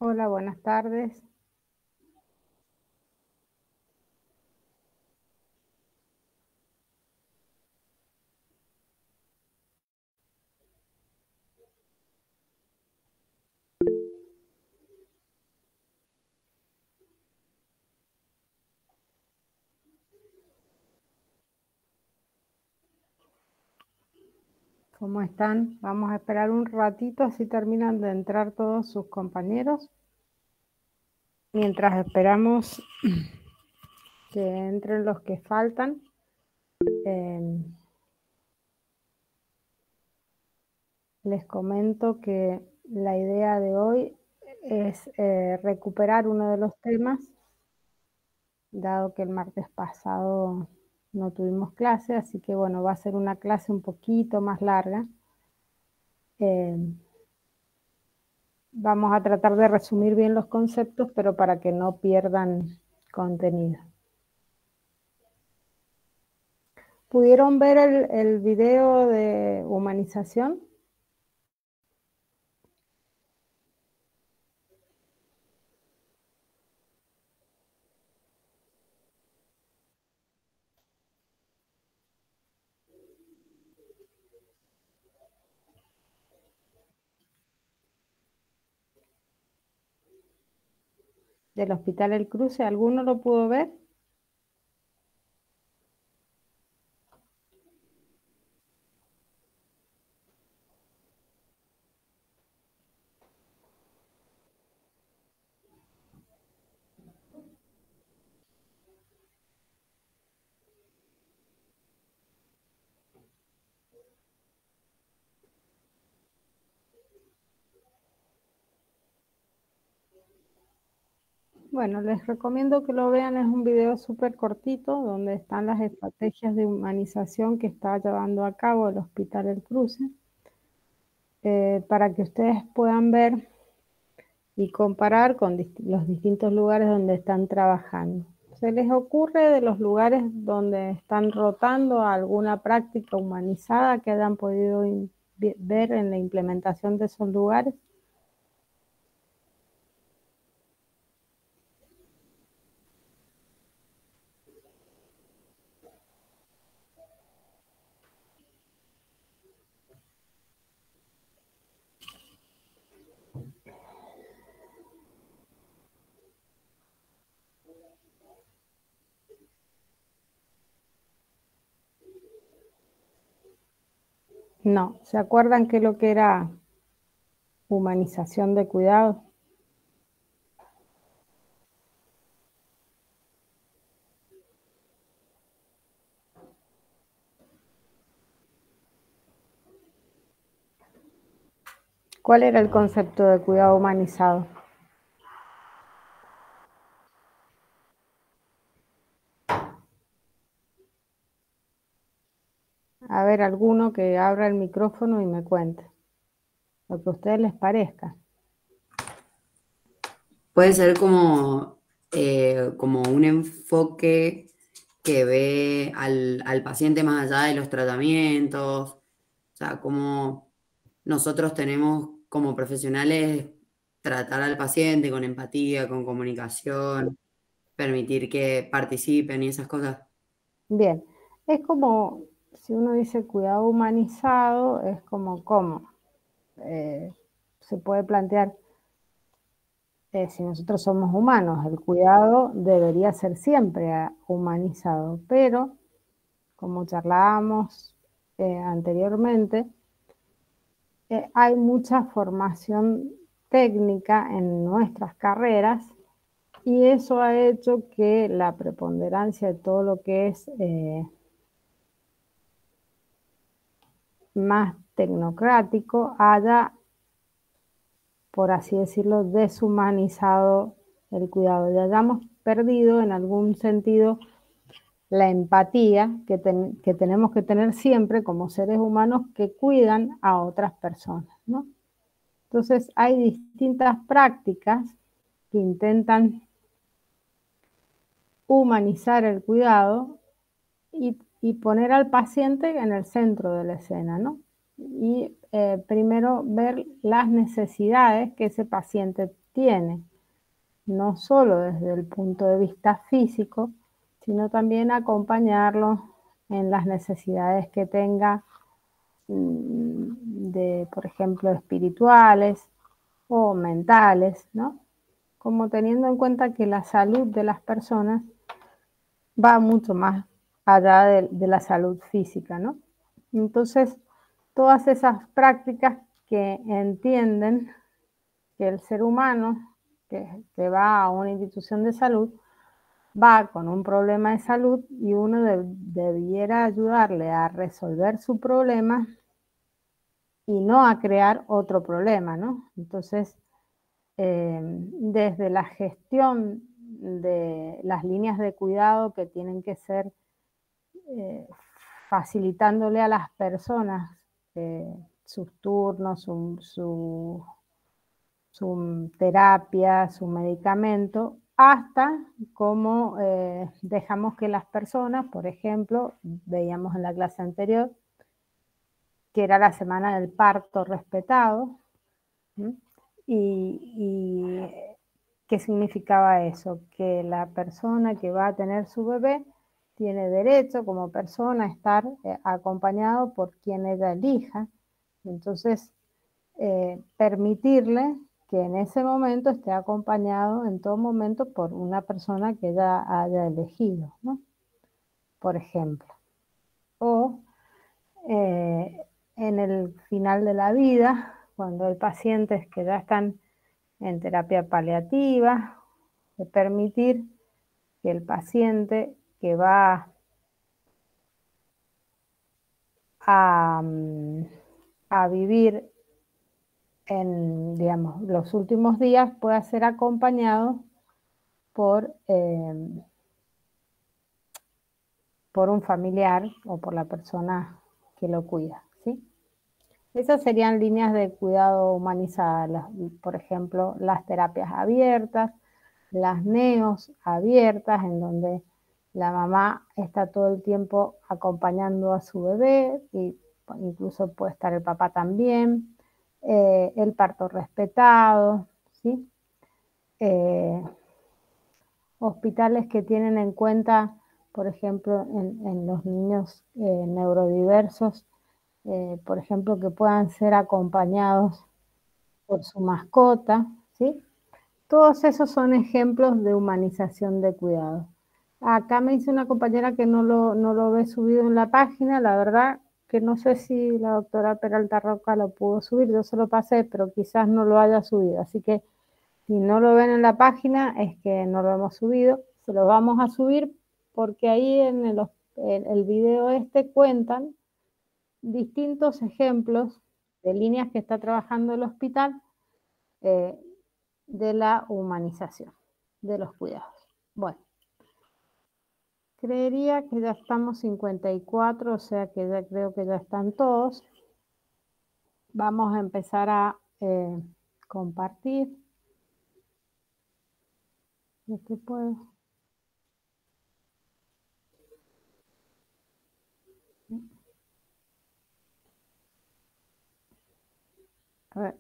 Hola, buenas tardes. ¿Cómo están? Vamos a esperar un ratito, así terminan de entrar todos sus compañeros. Mientras esperamos que entren los que faltan, eh, les comento que la idea de hoy es recuperar uno de los temas, dado que el martes pasado no tuvimos clase, así que bueno, va a ser una clase un poquito más larga. Eh, Vamos a tratar de resumir bien los conceptos, pero para que no pierdan contenido. ¿Pudieron ver el video de humanización? Del Hospital El Cruce, ¿alguno lo pudo ver? Bueno, les recomiendo que lo vean, es un video súper cortito donde están las estrategias de humanización que está llevando a cabo el Hospital El Cruce, para que ustedes puedan ver y comparar con los distintos lugares donde están trabajando. ¿Se les ocurre de los lugares donde están rotando alguna práctica humanizada que hayan podido ver en la implementación de esos lugares? No, ¿se acuerdan qué es lo que era humanización de cuidado? ¿Cuál era el concepto de cuidado humanizado? A ver, alguno que abra el micrófono y me cuente lo que a ustedes les parezca. Puede ser como un enfoque que ve al paciente más allá de los tratamientos, o sea, como nosotros tenemos como profesionales tratar al paciente con empatía, con comunicación, permitir que participen y esas cosas. Bien, es como, si uno dice cuidado humanizado, es como, ¿cómo? Se puede plantear, si nosotros somos humanos, el cuidado debería ser siempre humanizado, pero como charlábamos anteriormente, hay mucha formación técnica en nuestras carreras y eso ha hecho que la preponderancia de todo lo que es más tecnocrático haya, por así decirlo, deshumanizado el cuidado y hayamos perdido en algún sentido la empatía que tenemos que tener siempre como seres humanos que cuidan a otras personas, ¿no? Entonces hay distintas prácticas que intentan humanizar el cuidado y poner al paciente en el centro de la escena, ¿no? Y primero ver las necesidades que ese paciente tiene, no solo desde el punto de vista físico, sino también acompañarlo en las necesidades que tenga de, por ejemplo, espirituales o mentales, ¿no? Como teniendo en cuenta que la salud de las personas va mucho más allá de la salud física, ¿no? Entonces, todas esas prácticas que entienden que el ser humano que va a una institución de salud va con un problema de salud y uno debiera ayudarle a resolver su problema y no a crear otro problema, ¿no? Entonces, desde la gestión de las líneas de cuidado que tienen que ser eh, facilitándole a las personas sus turnos, su terapia, su medicamento, hasta cómo dejamos que las personas, por ejemplo, veíamos en la clase anterior, que era la semana del parto respetado, ¿sí? Y ¿qué significaba eso? Que la persona que va a tener su bebé tiene derecho como persona a estar acompañado por quien ella elija. Entonces, permitirle que en ese momento esté acompañado en todo momento por una persona que ella haya elegido, ¿no? Por ejemplo. O en el final de la vida, cuando hay pacientes que ya están en terapia paliativa, de permitir que el paciente que va a vivir en, digamos, los últimos días pueda ser acompañado por un familiar o por la persona que lo cuida, ¿sí? Esas serían líneas de cuidado humanizadas, por ejemplo, las terapias abiertas, las neos abiertas, en donde la mamá está todo el tiempo acompañando a su bebé, y incluso puede estar el papá también, el parto respetado, ¿sí? Hospitales que tienen en cuenta, por ejemplo, en los niños neurodiversos, por ejemplo, que puedan ser acompañados por su mascota, ¿sí? Todos esos son ejemplos de humanización de cuidado. Acá me dice una compañera que no lo ve subido en la página, la verdad que no sé si la doctora Peralta Roca lo pudo subir, yo se lo pasé, pero quizás no lo haya subido, así que si no lo ven en la página es que no lo hemos subido, se lo vamos a subir porque ahí en el video cuentan distintos ejemplos de líneas que está trabajando el hospital eh, de la humanización de los cuidados. Bueno, creería que ya estamos 54, o sea que ya creo que ya están todos. Vamos a empezar a compartir. ¿Qué puedo? A ver.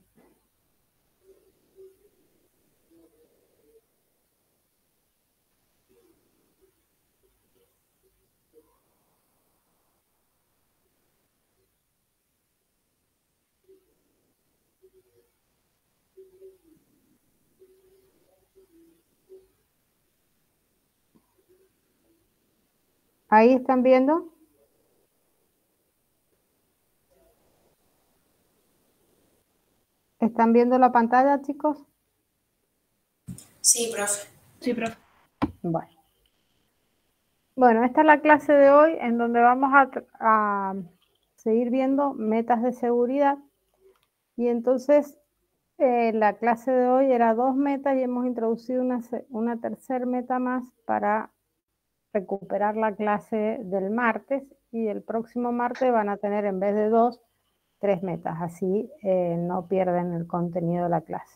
¿Ahí están viendo? ¿Están viendo la pantalla, chicos? Sí, profe. Sí, profe. Bueno, esta es la clase de hoy en donde vamos a seguir viendo metas de seguridad. Y entonces la clase de hoy era 2 metas y hemos introducido una tercera meta más para recuperar la clase del martes, y el próximo martes van a tener en vez de 2, 3 metas, así no pierden el contenido de la clase.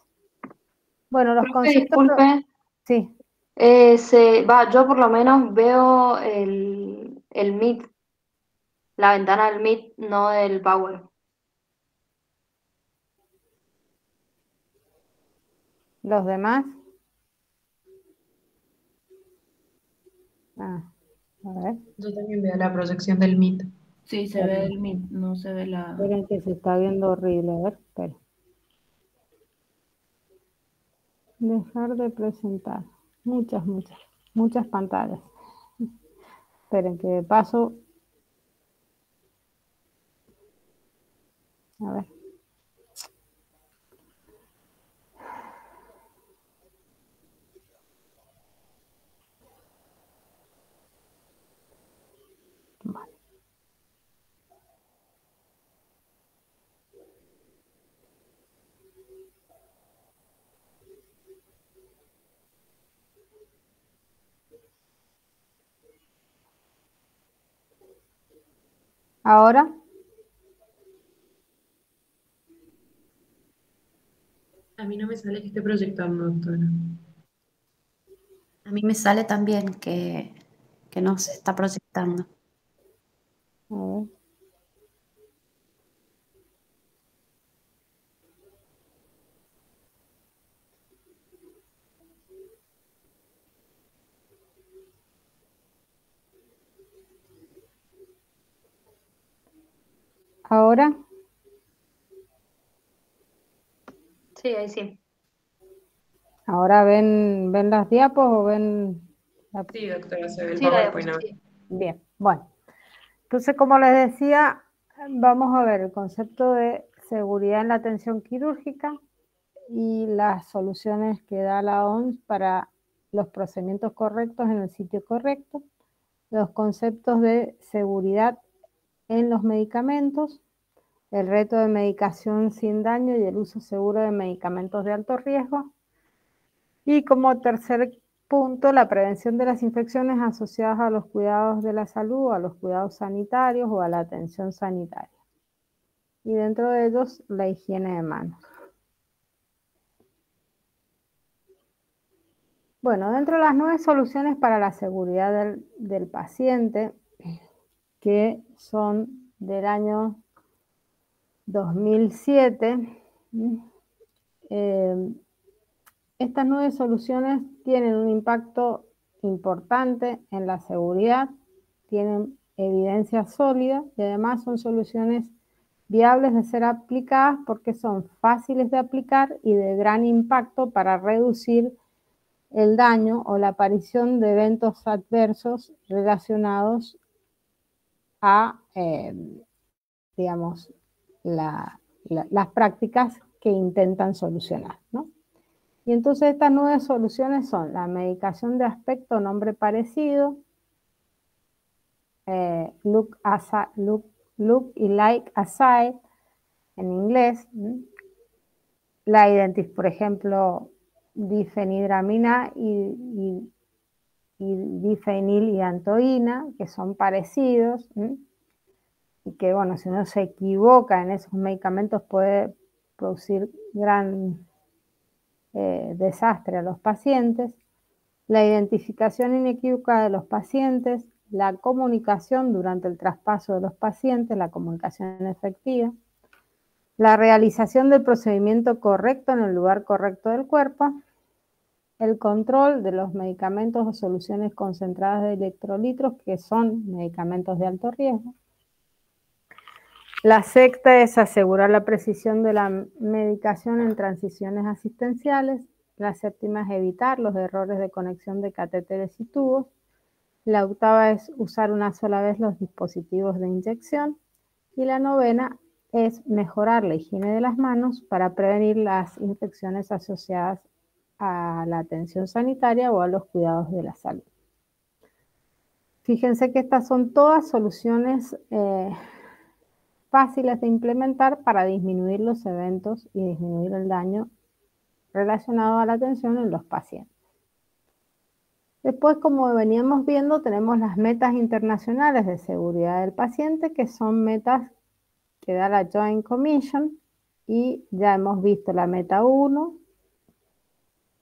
Bueno, los Profe, conceptos... disculpe. Sí. Yo por lo menos veo el Meet, la ventana del Meet, no del Power. ¿Los demás? A ver. Yo también veo la proyección del MIT. Sí, se ve el MIT, no se ve la... Esperen que se está viendo horrible. A ver, esperen. Dejar de presentar. Muchas pantallas. Esperen que de paso... A ver. Vale. Ahora, A mí no me sale que esté proyectando, doctora. A mí me sale también que no se está proyectando. a ver. Ahora, Sí, ahí sí. ahora ven las diapos o ven la... Sí, doctora, se ve el Sí, la PowerPoint ahora. diapositiva. Bien, bueno. Entonces, como les decía, vamos a ver el concepto de seguridad en la atención quirúrgica y las soluciones que da la OMS para los procedimientos correctos en el sitio correcto, los conceptos de seguridad en los medicamentos, el reto de medicación sin daño y el uso seguro de medicamentos de alto riesgo, y como tercer punto, la prevención de las infecciones asociadas a los cuidados de la salud, a los cuidados sanitarios o a la atención sanitaria. Y dentro de ellos, la higiene de manos. Bueno, dentro de las 9 soluciones para la seguridad del paciente, que son del año 2007, estas 9 soluciones tienen un impacto importante en la seguridad, tienen evidencia sólida y además son soluciones viables de ser aplicadas porque son fáciles de aplicar y de gran impacto para reducir el daño o la aparición de eventos adversos relacionados a, digamos, las prácticas que intentan solucionar, ¿no? Y entonces estas 9 soluciones son la medicación de aspecto o nombre parecido, look y like aside en inglés, por ejemplo, difenhidramina y difeniliantoína, que son parecidos, y que, bueno, si uno se equivoca en esos medicamentos puede producir gran desastre a los pacientes, la identificación inequívoca de los pacientes, la comunicación durante el traspaso de los pacientes, la comunicación efectiva, la realización del procedimiento correcto en el lugar correcto del cuerpo, el control de los medicamentos o soluciones concentradas de electrolitos, que son medicamentos de alto riesgo. La sexta es asegurar la precisión de la medicación en transiciones asistenciales. La séptima es evitar los errores de conexión de catéteres y tubos. La octava es usar una sola vez los dispositivos de inyección. Y la novena es mejorar la higiene de las manos para prevenir las infecciones asociadas a la atención sanitaria o a los cuidados de la salud. Fíjense que estas son todas soluciones fáciles de implementar para disminuir los eventos y disminuir el daño relacionado a la atención en los pacientes. Después, como veníamos viendo, tenemos las metas internacionales de seguridad del paciente, que son metas que da la Joint Commission, y ya hemos visto la meta 1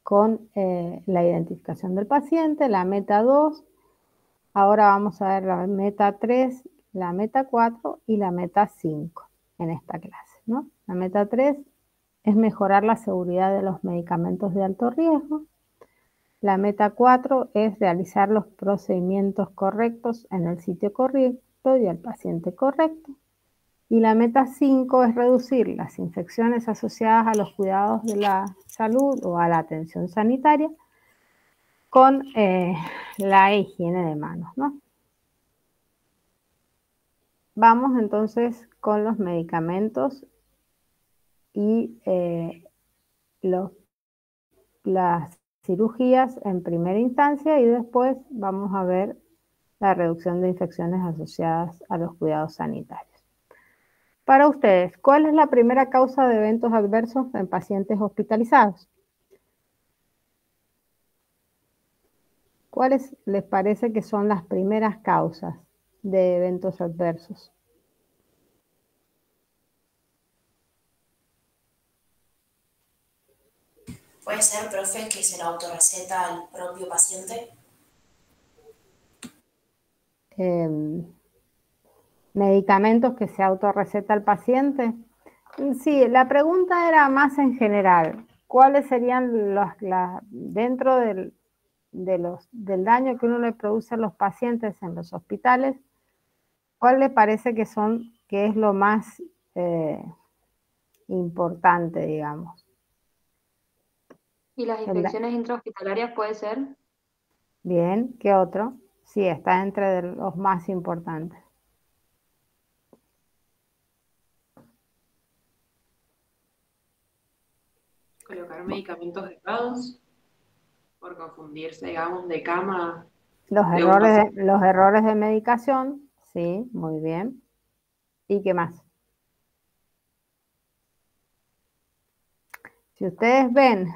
con la identificación del paciente, la meta 2, ahora vamos a ver la meta 3, la meta 4 y la meta 5 en esta clase, ¿no? La meta 3 es mejorar la seguridad de los medicamentos de alto riesgo. La meta 4 es realizar los procedimientos correctos en el sitio correcto y al paciente correcto. Y la meta 5 es reducir las infecciones asociadas a los cuidados de la salud o a la atención sanitaria con la higiene de manos, ¿no? Vamos entonces con los medicamentos y las cirugías en primera instancia, y después vamos a ver la reducción de infecciones asociadas a los cuidados sanitarios. Para ustedes, ¿cuál es la primera causa de eventos adversos en pacientes hospitalizados? ¿Cuáles les parece que son las primeras causas de eventos adversos? ¿Puede ser, profe, que se la autorreceta al propio paciente? Medicamentos que se autorreceta al paciente. Sí, la pregunta era más en general. ¿Cuáles serían dentro del daño que uno le produce a los pacientes en los hospitales? ¿Cuál le parece que es lo más importante, digamos? ¿Y las infecciones intrahospitalarias puede ser? Bien, ¿qué otro? Sí, está entre los más importantes. Colocar medicamentos errados por confundirse, digamos, de cama. Los de un paciente. errores de medicación, sí, muy bien. ¿Y qué más? Si ustedes ven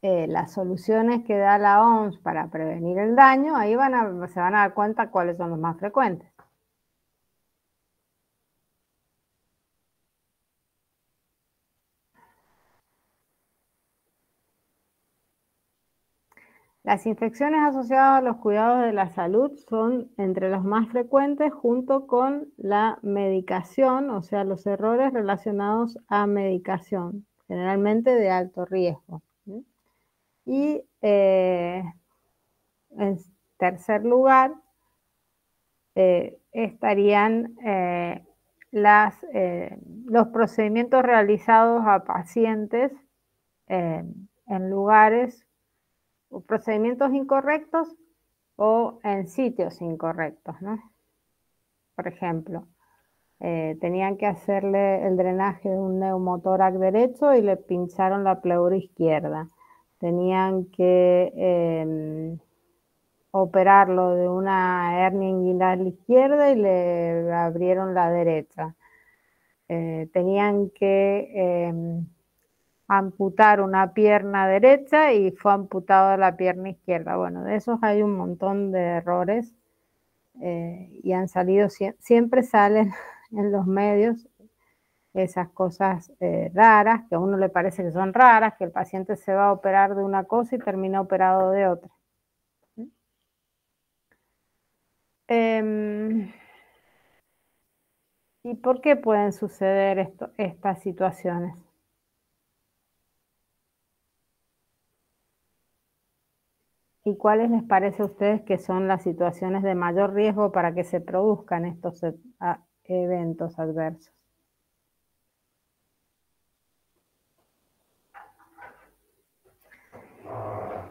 las soluciones que da la OMS para prevenir el daño, ahí se van a dar cuenta cuáles son los más frecuentes. Las infecciones asociadas a los cuidados de la salud son entre los más frecuentes junto con la medicación, o sea, los errores relacionados a medicación, generalmente de alto riesgo. Y en tercer lugar estarían los procedimientos realizados a pacientes en lugares o procedimientos incorrectos o en sitios incorrectos, ¿no? Por ejemplo, tenían que hacerle el drenaje de un neumotórax derecho y le pincharon la pleura izquierda. Tenían que operarlo de una hernia inguinal izquierda y le abrieron la derecha. Tenían que amputar una pierna derecha y fue amputada la pierna izquierda. Bueno, de esos hay un montón de errores y han salido, siempre salen en los medios esas cosas raras, que a uno le parece que son raras, que el paciente se va a operar de una cosa y termina operado de otra. ¿Y por qué pueden suceder estas situaciones? ¿Y cuáles les parece a ustedes que son las situaciones de mayor riesgo para que se produzcan estos eventos adversos?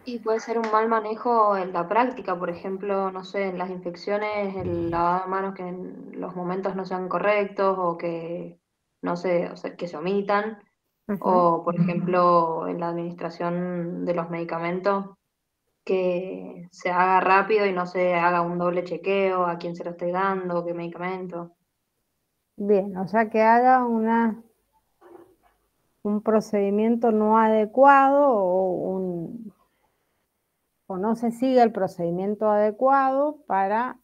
Y puede ser un mal manejo en la práctica, por ejemplo, no sé, en las infecciones, el lavado de manos que en los momentos no sean correctos o que no sé, o sea, que se omitan, o por ejemplo, en la administración de los medicamentos, que se haga rápido y no se haga un doble chequeo a quién se lo esté dando, qué medicamento. Bien, o sea que haga un procedimiento no adecuado o no se sigue el procedimiento adecuado para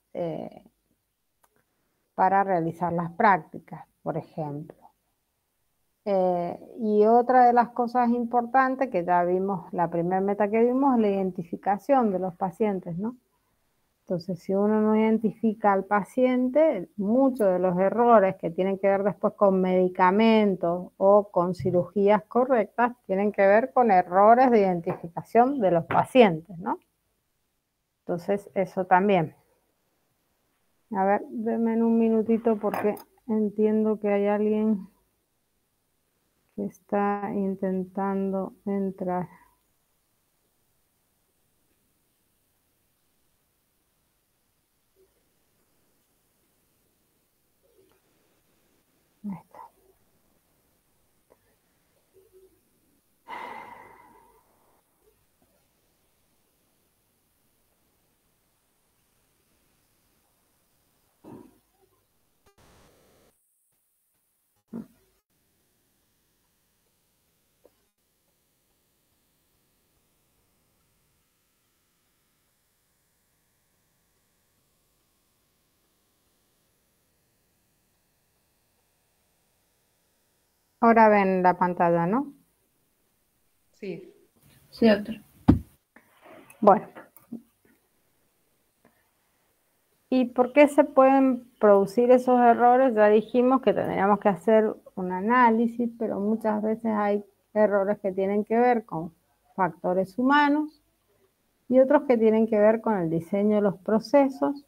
realizar las prácticas, por ejemplo. Y otra de las cosas importantes que ya vimos, la primera meta que vimos, es la identificación de los pacientes, ¿no? Entonces, si uno no identifica al paciente, muchos de los errores que tienen que ver después con medicamentos o con cirugías correctas, tienen que ver con errores de identificación de los pacientes, ¿no? Entonces, eso también. A ver, denme en un minutito porque entiendo que hay alguien que está intentando entrar. Ahí está. Ahora ven la pantalla, ¿no? Sí. Sí, doctor. Bueno. ¿Y por qué se pueden producir esos errores? Ya dijimos que tendríamos que hacer un análisis, pero muchas veces hay errores que tienen que ver con factores humanos y otros que tienen que ver con el diseño de los procesos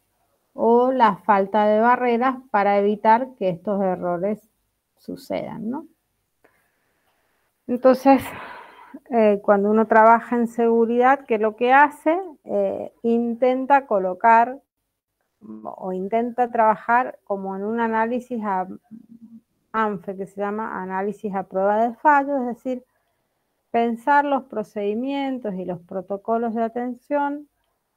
o la falta de barreras para evitar que estos errores sucedan, ¿no? Entonces, cuando uno trabaja en seguridad, ¿qué es lo que hace? Intenta colocar o intenta trabajar como en un análisis ANFE, que se llama análisis a prueba de fallo, es decir, pensar los procedimientos y los protocolos de atención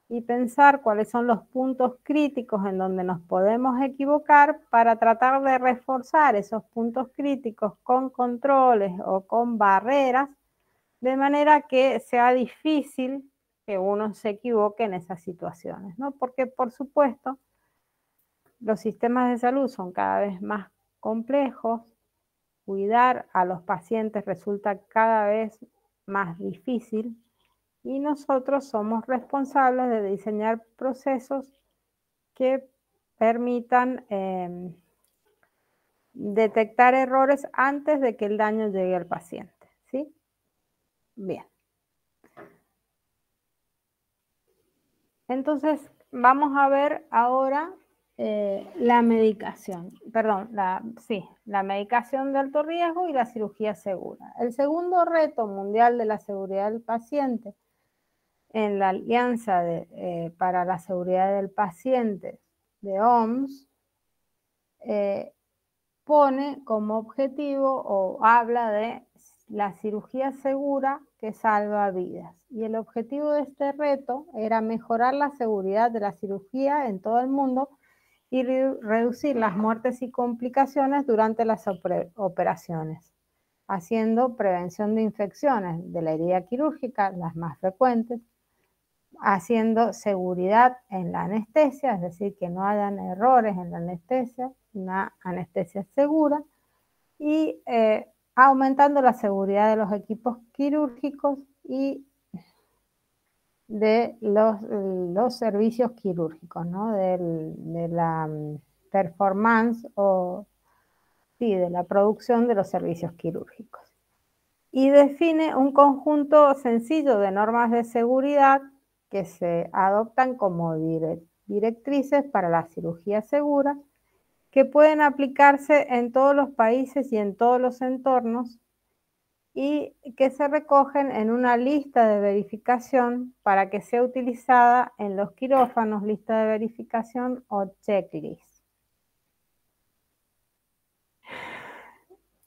y pensar cuáles son los puntos críticos en donde nos podemos equivocar para tratar de reforzar esos puntos críticos con controles o con barreras, de manera que sea difícil que uno se equivoque en esas situaciones, ¿no? Porque, por supuesto, los sistemas de salud son cada vez más complejos, cuidar a los pacientes resulta cada vez más difícil y nosotros somos responsables de diseñar procesos que permitan detectar errores antes de que el daño llegue al paciente, ¿sí? Bien. Entonces, vamos a ver ahora la medicación, perdón, la medicación de alto riesgo y la cirugía segura. El segundo reto mundial de la seguridad del paciente en la Alianza para la Seguridad del Paciente de OMS pone como objetivo o habla de la cirugía segura que salva vidas. Y el objetivo de este reto era mejorar la seguridad de la cirugía en todo el mundo y reducir las muertes y complicaciones durante las operaciones, haciendo prevención de infecciones de la herida quirúrgica, las más frecuentes, haciendo seguridad en la anestesia, es decir, que no hayan errores en la anestesia, una anestesia segura, y aumentando la seguridad de los equipos quirúrgicos y de los servicios quirúrgicos, ¿no? De la performance de la producción de los servicios quirúrgicos. Y define un conjunto sencillo de normas de seguridad que se adoptan como directrices para la cirugía segura, que pueden aplicarse en todos los países y en todos los entornos y que se recogen en una lista de verificación para que sea utilizada en los quirófanos, lista de verificación o checklist.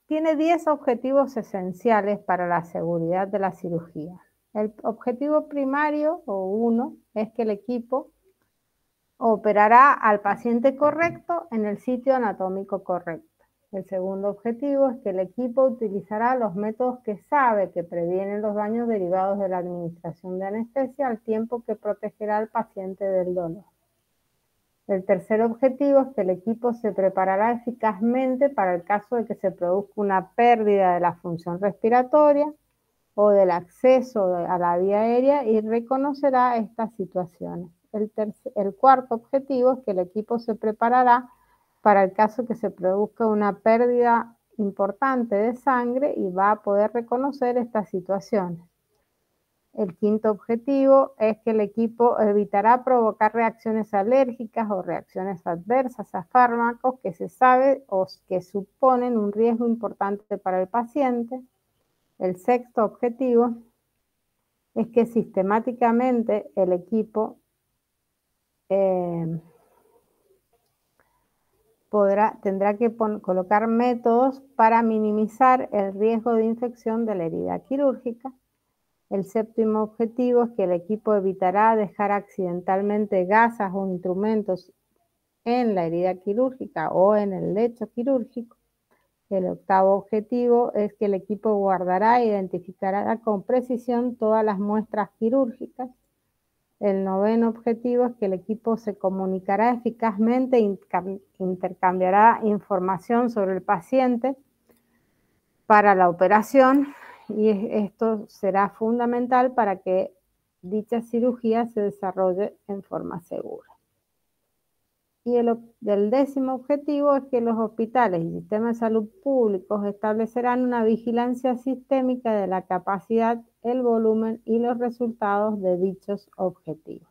Tiene 10 objetivos esenciales para la seguridad de la cirugía. El objetivo primario, o 1, es que el equipo operará al paciente correcto en el sitio anatómico correcto. El segundo objetivo es que el equipo utilizará los métodos que sabe que previenen los daños derivados de la administración de anestesia al tiempo que protegerá al paciente del dolor. El tercer objetivo es que el equipo se preparará eficazmente para el caso de que se produzca una pérdida de la función respiratoria o del acceso a la vía aérea y reconocerá estas situaciones. el cuarto objetivo es que el equipo se preparará para el caso que se produzca una pérdida importante de sangre y va a poder reconocer estas situaciones. El quinto objetivo es que el equipo evitará provocar reacciones alérgicas o reacciones adversas a fármacos que se sabe o que suponen un riesgo importante para el paciente. El sexto objetivo es que sistemáticamente el equipo tendrá que colocar métodos para minimizar el riesgo de infección de la herida quirúrgica. El séptimo objetivo es que el equipo evitará dejar accidentalmente gasas o instrumentos en la herida quirúrgica o en el lecho quirúrgico. El octavo objetivo es que el equipo guardará e identificará con precisión todas las muestras quirúrgicas. El noveno objetivo es que el equipo se comunicará eficazmente e intercambiará información sobre el paciente para la operación, y esto será fundamental para que dicha cirugía se desarrolle en forma segura. Y el décimo objetivo es que los hospitales y sistemas de salud públicos establecerán una vigilancia sistémica de la capacidad, el volumen y los resultados de dichos objetivos.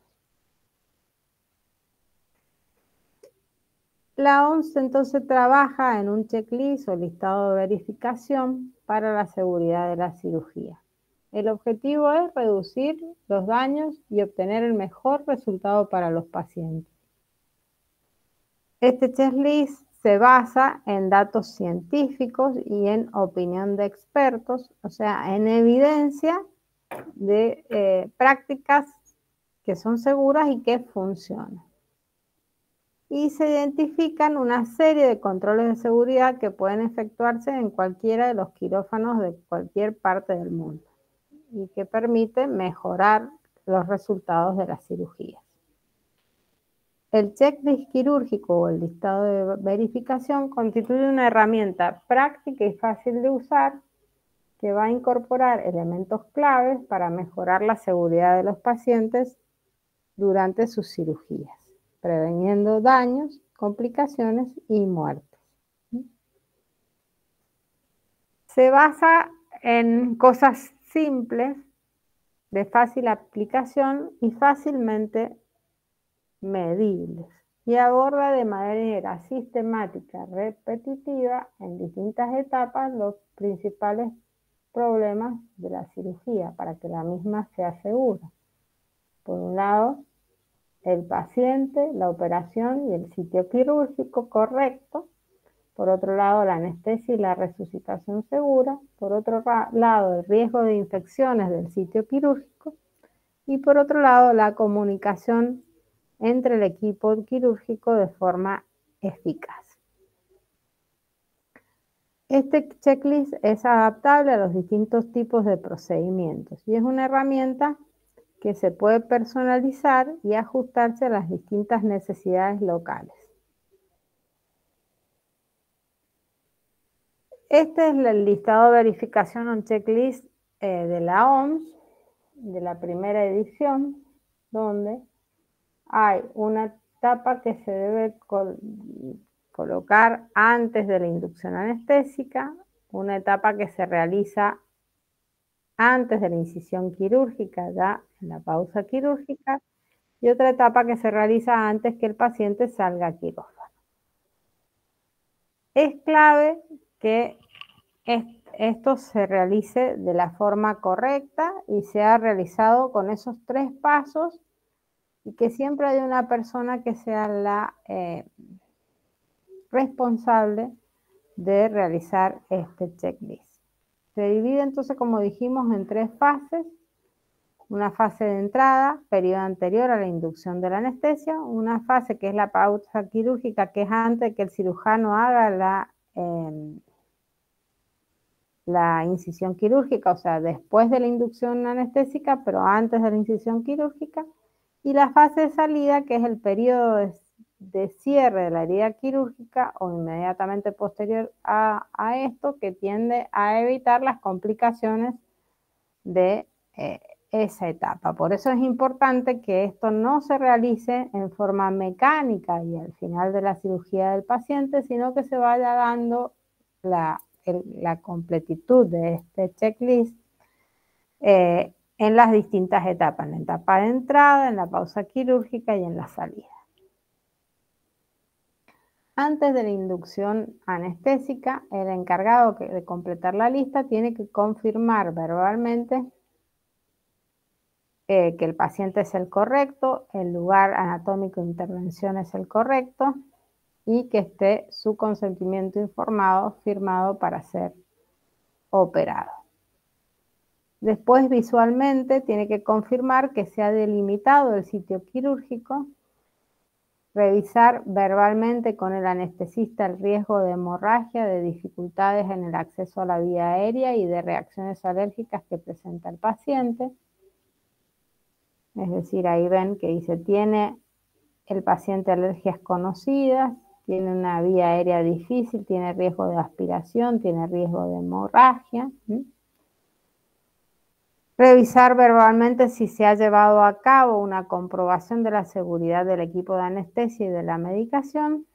La OMS entonces trabaja en un checklist o listado de verificación para la seguridad de la cirugía. El objetivo es reducir los daños y obtener el mejor resultado para los pacientes. Este checklist se basa en datos científicos y en opinión de expertos, o sea, en evidencia de prácticas que son seguras y que funcionan. Y se identifican una serie de controles de seguridad que pueden efectuarse en cualquiera de los quirófanos de cualquier parte del mundo y que permiten mejorar los resultados de las cirugías. El checklist quirúrgico o el listado de verificación constituye una herramienta práctica y fácil de usar que va a incorporar elementos claves para mejorar la seguridad de los pacientes durante sus cirugías, preveniendo daños, complicaciones y muertes. Se basa en cosas simples, de fácil aplicación y fácilmente medibles, y aborda de manera sistemática, repetitiva, en distintas etapas, los principales problemas de la cirugía para que la misma sea segura. Por un lado, el paciente, la operación y el sitio quirúrgico correcto. Por otro lado, la anestesia y la resucitación segura. Por otro lado, el riesgo de infecciones del sitio quirúrgico. Y por otro lado, la comunicación entre el equipo quirúrgico de forma eficaz. Este checklist es adaptable a los distintos tipos de procedimientos y es una herramienta que se puede personalizar y ajustarse a las distintas necesidades locales. Este es el listado de verificación, un checklist de la OMS, de la primera edición, donde hay una etapa que se debe colocar antes de la inducción anestésica, una etapa que se realiza antes de la incisión quirúrgica, ya en la pausa quirúrgica, y otra etapa que se realiza antes que el paciente salga a quirófano. Es clave que esto se realice de la forma correcta y sea realizado con esos 3 pasos, y que siempre haya una persona que sea la responsable de realizar este checklist. Se divide entonces, como dijimos, en 3 fases. Una fase de entrada, periodo anterior a la inducción de la anestesia. Una fase que es la pausa quirúrgica, que es antes de que el cirujano haga la incisión quirúrgica, o sea, después de la inducción anestésica, pero antes de la incisión quirúrgica. Y la fase de salida, que es el periodo de cierre de la herida quirúrgica o inmediatamente posterior a esto, que tiende a evitar las complicaciones de esa etapa. Por eso es importante que esto no se realice en forma mecánica y al final de la cirugía del paciente, sino que se vaya dando la completitud de este checklist en las distintas etapas, en la etapa de entrada, en la pausa quirúrgica y en la salida. Antes de la inducción anestésica, el encargado de completar la lista tiene que confirmar verbalmente que el paciente es el correcto, el lugar anatómico de intervención es el correcto y que esté su consentimiento informado, firmado para ser operado. Después, visualmente, tiene que confirmar que se ha delimitado el sitio quirúrgico, revisar verbalmente con el anestesista el riesgo de hemorragia, de dificultades en el acceso a la vía aérea y de reacciones alérgicas que presenta el paciente. Es decir, ahí ven que dice, tiene el paciente alergias conocidas, tiene una vía aérea difícil, tiene riesgo de aspiración, tiene riesgo de hemorragia. Revisar verbalmente si se ha llevado a cabo una comprobación de la seguridad del equipo de anestesia y de la medicación.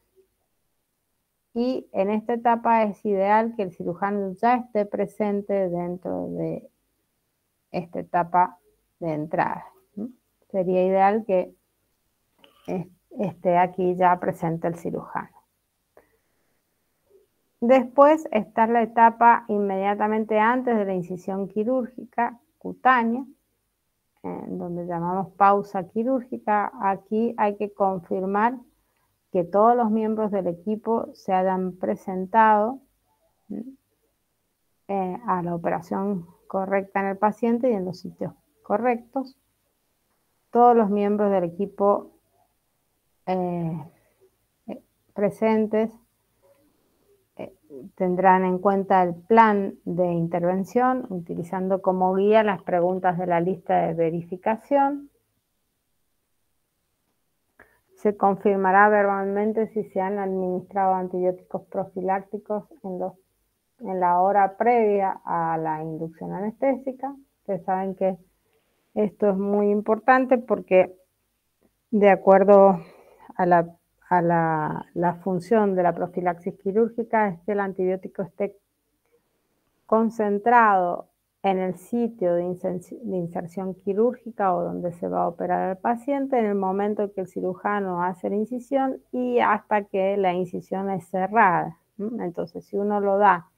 Y en esta etapa es ideal que el cirujano ya esté presente dentro de esta etapa de entrada. Sería ideal que esté aquí ya presente el cirujano. Después está la etapa inmediatamente antes de la incisión quirúrgica cutánea, donde llamamos pausa quirúrgica. Aquí hay que confirmar que todos los miembros del equipo se hayan presentado a la operación correcta en el paciente y en los sitios correctos. Todos los miembros del equipo presentes tendrán en cuenta el plan de intervención, utilizando como guía las preguntas de la lista de verificación. Se confirmará verbalmente si se han administrado antibióticos profilácticos en la hora previa a la inducción anestésica. Ustedes saben que esto es muy importante porque de acuerdo a la función de la profilaxis quirúrgica es que el antibiótico esté concentrado en el sitio de inserción quirúrgica o donde se va a operar al paciente en el momento en que el cirujano hace la incisión y hasta que la incisión es cerrada. Entonces, si uno lo da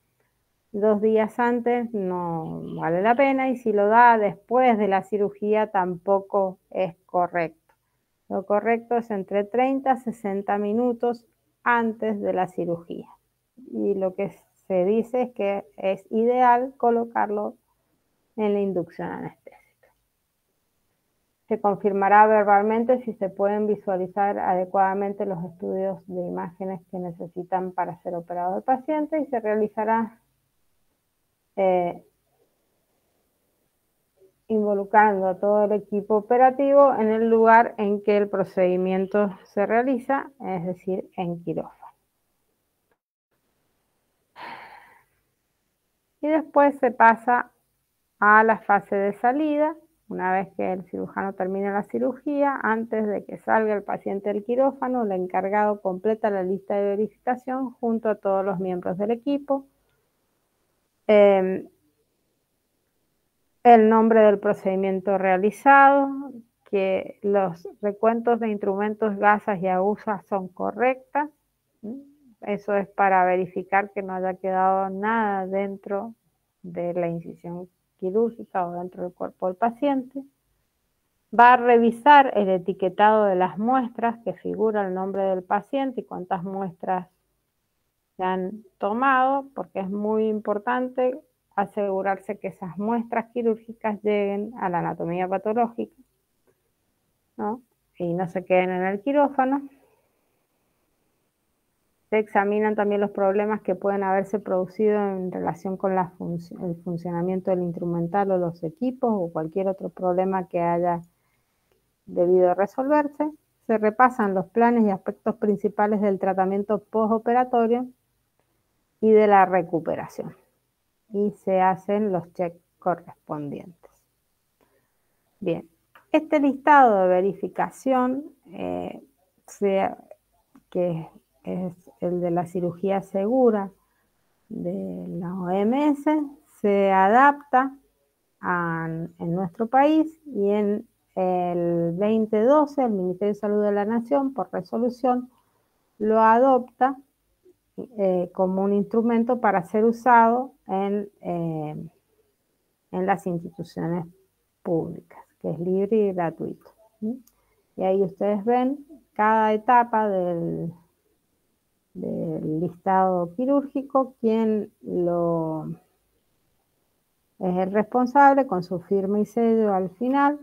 2 días antes, no vale la pena, y si lo da después de la cirugía tampoco es correcto. Lo correcto es entre 30 a 60 minutos antes de la cirugía. Y lo que se dice es que es ideal colocarlo en la inducción anestésica. Se confirmará verbalmente si se pueden visualizar adecuadamente los estudios de imágenes que necesitan para ser operado el paciente y se realizará involucrando a todo el equipo operativo en el lugar en que el procedimiento se realiza, es decir, en quirófano. Y después se pasa a la fase de salida. Una vez que el cirujano termine la cirugía, antes de que salga el paciente del quirófano, el encargado completa la lista de verificación junto a todos los miembros del equipo. El nombre del procedimiento realizado, que los recuentos de instrumentos, gasas y aguzas son correctas. Eso es para verificar que no haya quedado nada dentro de la incisión quirúrgica o dentro del cuerpo del paciente. Va a revisar el etiquetado de las muestras, que figura el nombre del paciente y cuántas muestras se han tomado, porque es muy importante asegurarse que esas muestras quirúrgicas lleguen a la anatomía patológica, ¿no? Y no se queden en el quirófano. Se examinan también los problemas que pueden haberse producido en relación con el funcionamiento del instrumental o los equipos o cualquier otro problema que haya debido resolverse. Se repasan los planes y aspectos principales del tratamiento postoperatorio y de la recuperación. Y se hacen los checks correspondientes. Bien, este listado de verificación, que es el de la cirugía segura de la OMS, se adapta en nuestro país, y en el 2012 el Ministerio de Salud de la Nación, por resolución, lo adopta como un instrumento para ser usado en las instituciones públicas, que es libre y gratuito. ¿Sí? Y ahí ustedes ven cada etapa del listado quirúrgico, quién es el responsable con su firma y sello al final,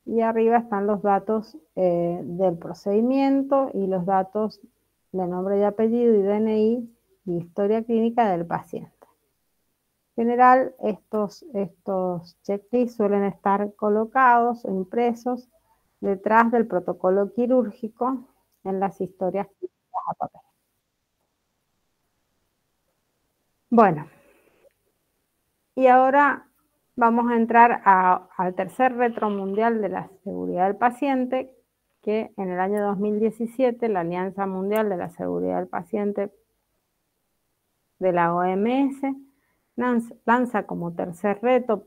y arriba están los datos del procedimiento y los datos de nombre y apellido y DNI y historia clínica del paciente. En general, estos checklists suelen estar colocados o impresos detrás del protocolo quirúrgico en las historias clínicas a papel. Bueno, y ahora vamos a entrar al tercer retro mundial de la seguridad del paciente, que en el año 2017 la Alianza Mundial de la Seguridad del Paciente de la OMS lanza como tercer reto,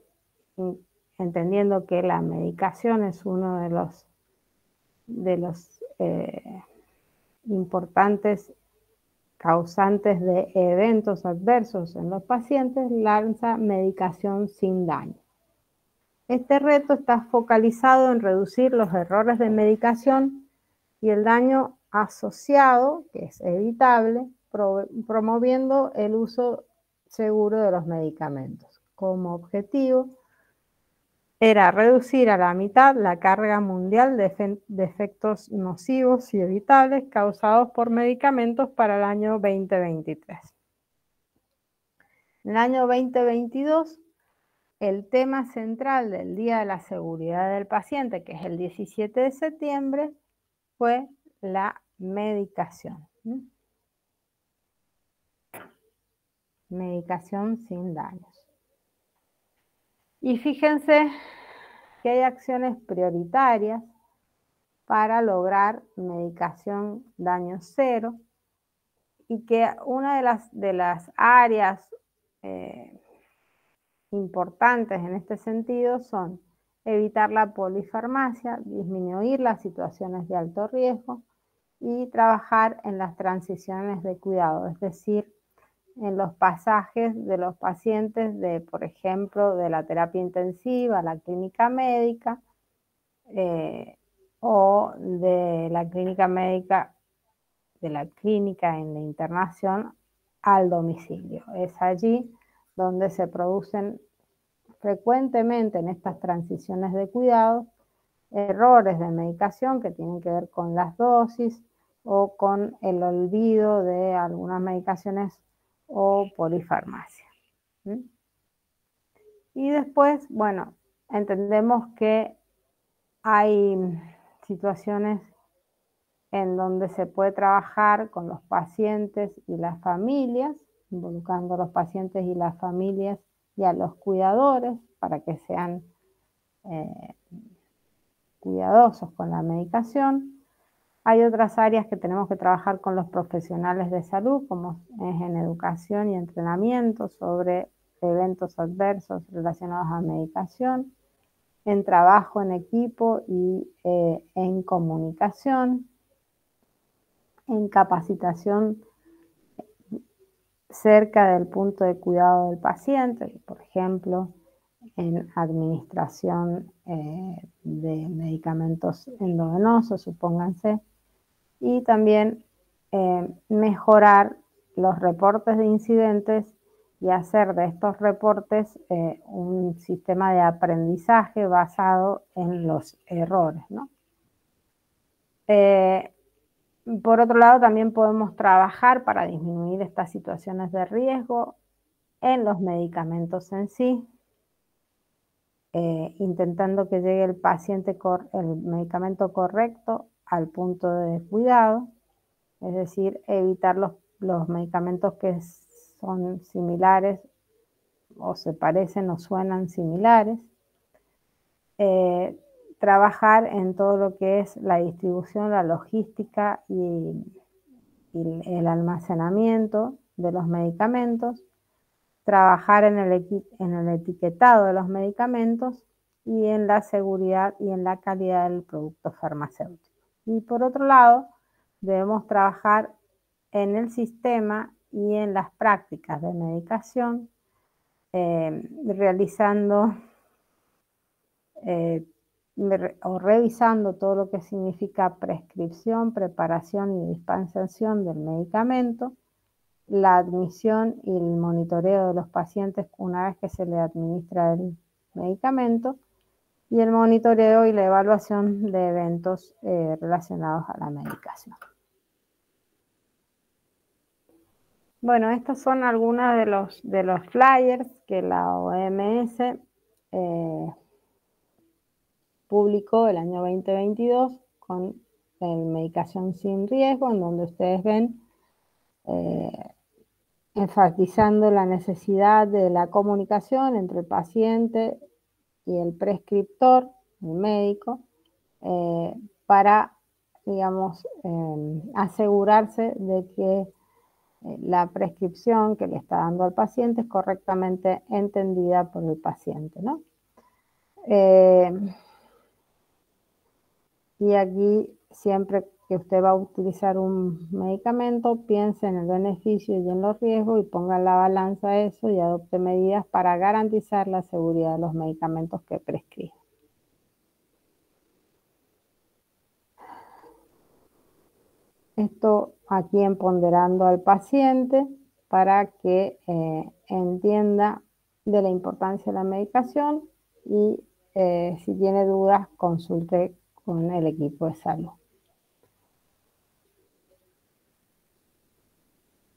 entendiendo que la medicación es uno de los importantes causantes de eventos adversos en los pacientes, lanza medicación sin daño. Este reto está focalizado en reducir los errores de medicación y el daño asociado, que es evitable, promoviendo el uso seguro de los medicamentos. Como objetivo era reducir a la mitad la carga mundial de efectos nocivos y evitables causados por medicamentos para el año 2023. En el año 2022, el tema central del Día de la Seguridad del Paciente, que es el 17 de septiembre, fue la medicación. Medicación sin daños. Y fíjense que hay acciones prioritarias para lograr medicación daño cero, y que una de las áreas importantes en este sentido son evitar la polifarmacia, disminuir las situaciones de alto riesgo y trabajar en las transiciones de cuidado, es decir, en los pasajes de los pacientes de, por ejemplo, de la terapia intensiva a la clínica médica, o de la clínica médica, de la clínica en la internación al domicilio. Es allí donde se producen frecuentemente, en estas transiciones de cuidado, errores de medicación que tienen que ver con las dosis o con el olvido de algunas medicaciones o polifarmacia. Y después, bueno, entendemos que hay situaciones en donde se puede trabajar con los pacientes y las familias, involucrando a los pacientes y las familias y a los cuidadores para que sean cuidadosos con la medicación. Hay otras áreas que tenemos que trabajar con los profesionales de salud, como es en educación y entrenamiento sobre eventos adversos relacionados a medicación, en trabajo en equipo y en comunicación, en capacitación cerca del punto de cuidado del paciente, por ejemplo, en administración de medicamentos endovenosos, supónganse, y también mejorar los reportes de incidentes y hacer de estos reportes un sistema de aprendizaje basado en los errores, ¿no? Por otro lado, también podemos trabajar para disminuir estas situaciones de riesgo en los medicamentos en sí, intentando que llegue el paciente el medicamento correcto al punto de cuidado, es decir, evitar los medicamentos que son similares o se parecen o suenan similares. trabajar en todo lo que es la distribución, la logística y el almacenamiento de los medicamentos, trabajar en el etiquetado de los medicamentos y en la seguridad y en la calidad del producto farmacéutico. Y por otro lado, debemos trabajar en el sistema y en las prácticas de medicación, realizando o revisando todo lo que significa prescripción, preparación y dispensación del medicamento, la admisión y el monitoreo de los pacientes una vez que se le administra el medicamento, y el monitoreo y la evaluación de eventos relacionados a la medicación. Bueno, estos son algunos de los flyers que la OMS publicó el año 2022 con medicación sin riesgo, en donde ustedes ven enfatizando la necesidad de la comunicación entre el paciente y el prescriptor, el médico, para, digamos, asegurarse de que la prescripción que le está dando al paciente es correctamente entendida por el paciente, ¿no? Y aquí, siempre que usted va a utilizar un medicamento, piense en el beneficio y en los riesgos y ponga en la balanza eso y adopte medidas para garantizar la seguridad de los medicamentos que prescribe. Esto aquí empoderando al paciente para que entienda de la importancia de la medicación y si tiene dudas consulte con el equipo de salud.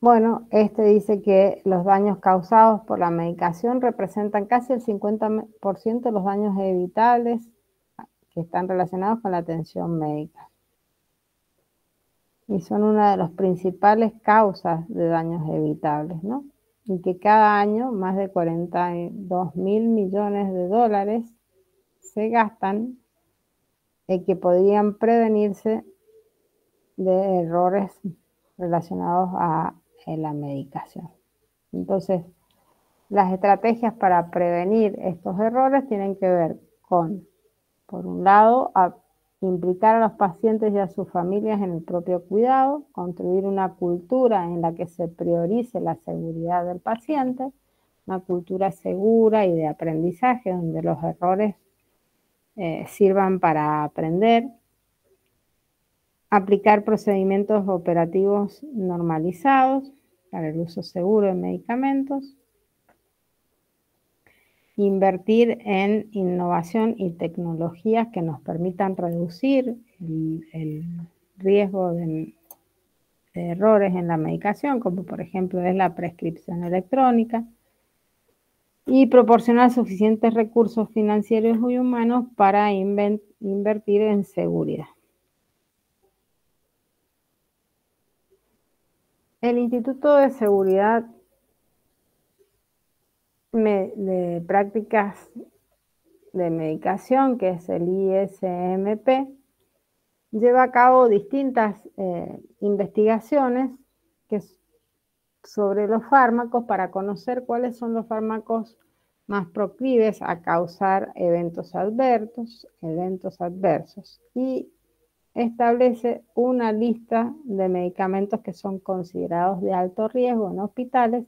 Bueno, este dice que los daños causados por la medicación representan casi el 50% de los daños evitables que están relacionados con la atención médica. Y son una de las principales causas de daños evitables, ¿no? Y que cada año más de 42.000 millones de dólares se gastan que podrían prevenirse de errores relacionados a la medicación. Entonces, las estrategias para prevenir estos errores tienen que ver con, por un lado, implicar a los pacientes y a sus familias en el propio cuidado, construir una cultura en la que se priorice la seguridad del paciente, una cultura segura y de aprendizaje donde los errores sirvan para aprender, aplicar procedimientos operativos normalizados para el uso seguro de medicamentos, invertir en innovación y tecnologías que nos permitan reducir el riesgo de errores en la medicación, como por ejemplo es la prescripción electrónica, y proporcionar suficientes recursos financieros y humanos para invertir en seguridad. El Instituto de Seguridad de Prácticas de Medicación, que es el ISMP, lleva a cabo distintas investigaciones sobre los fármacos para conocer cuáles son los fármacos más proclives a causar eventos adversos y establece una lista de medicamentos que son considerados de alto riesgo en hospitales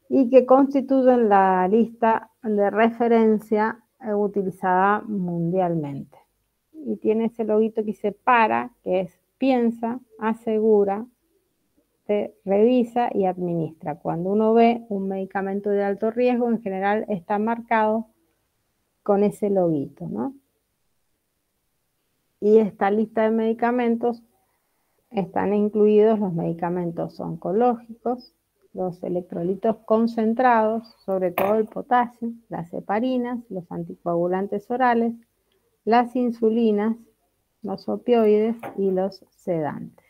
y que constituyen la lista de referencia utilizada mundialmente. Y tiene ese loguito que dice PARA, que es piensa, asegura, revisa y administra. Cuando uno ve un medicamento de alto riesgo, en general está marcado con ese loguito, ¿no? Y esta lista de medicamentos están incluidos los medicamentos oncológicos, los electrolitos concentrados, sobre todo el potasio, las heparinas, los anticoagulantes orales, las insulinas, los opioides y los sedantes.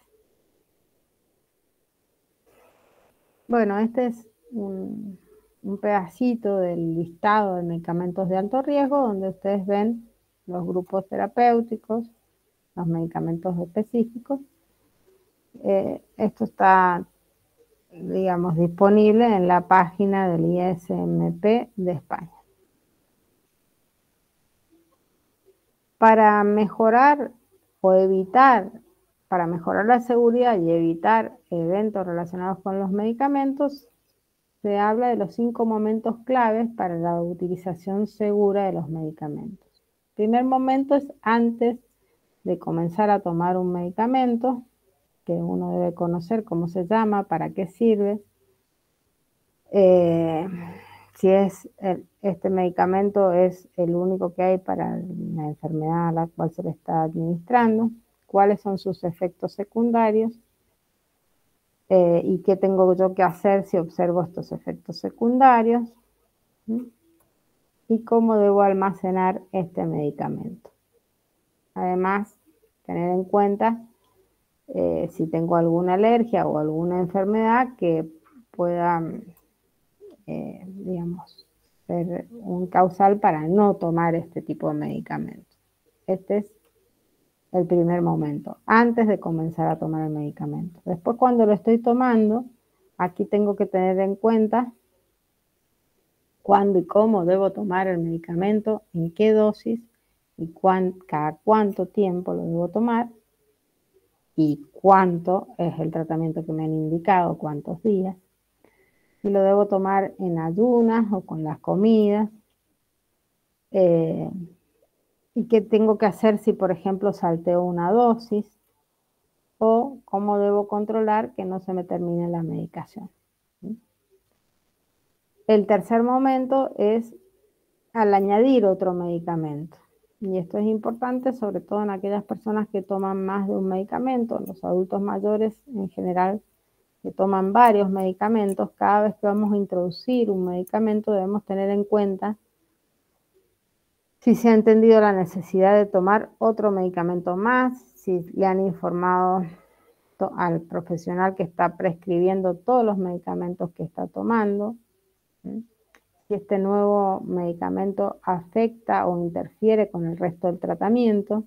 Bueno, este es un pedacito del listado de medicamentos de alto riesgo donde ustedes ven los grupos terapéuticos, los medicamentos específicos. Esto está, digamos, disponible en la página del ISMP de España. Para mejorar o evitar, para mejorar la seguridad y evitar eventos relacionados con los medicamentos, se habla de los 5 momentos claves para la utilización segura de los medicamentos. El primer momento es antes de comenzar a tomar un medicamento, que uno debe conocer cómo se llama, para qué sirve. Si este medicamento es el único que hay para la enfermedad a la cual se le está administrando, cuáles son sus efectos secundarios y qué tengo yo que hacer si observo estos efectos secundarios, ¿sí? Y cómo debo almacenar este medicamento. Además, tener en cuenta si tengo alguna alergia o alguna enfermedad que pueda, digamos, ser un causal para no tomar este tipo de medicamentos. Este es el primer momento, antes de comenzar a tomar el medicamento. Después, cuando lo estoy tomando, aquí tengo que tener en cuenta cuándo y cómo debo tomar el medicamento, en qué dosis y cada cuánto tiempo lo debo tomar y cuánto es el tratamiento que me han indicado, cuántos días. Si lo debo tomar en ayunas o con las comidas. Y qué tengo que hacer si, por ejemplo, salteo una dosis, o cómo debo controlar que no se me termine la medicación. El tercer momento es al añadir otro medicamento. Y esto es importante, sobre todo en aquellas personas que toman más de un medicamento. Los adultos mayores, en general, que toman varios medicamentos. Cada vez que vamos a introducir un medicamento, debemos tener en cuenta si se ha entendido la necesidad de tomar otro medicamento más, si le han informado al profesional que está prescribiendo todos los medicamentos que está tomando, ¿sí? Si este nuevo medicamento afecta o interfiere con el resto del tratamiento,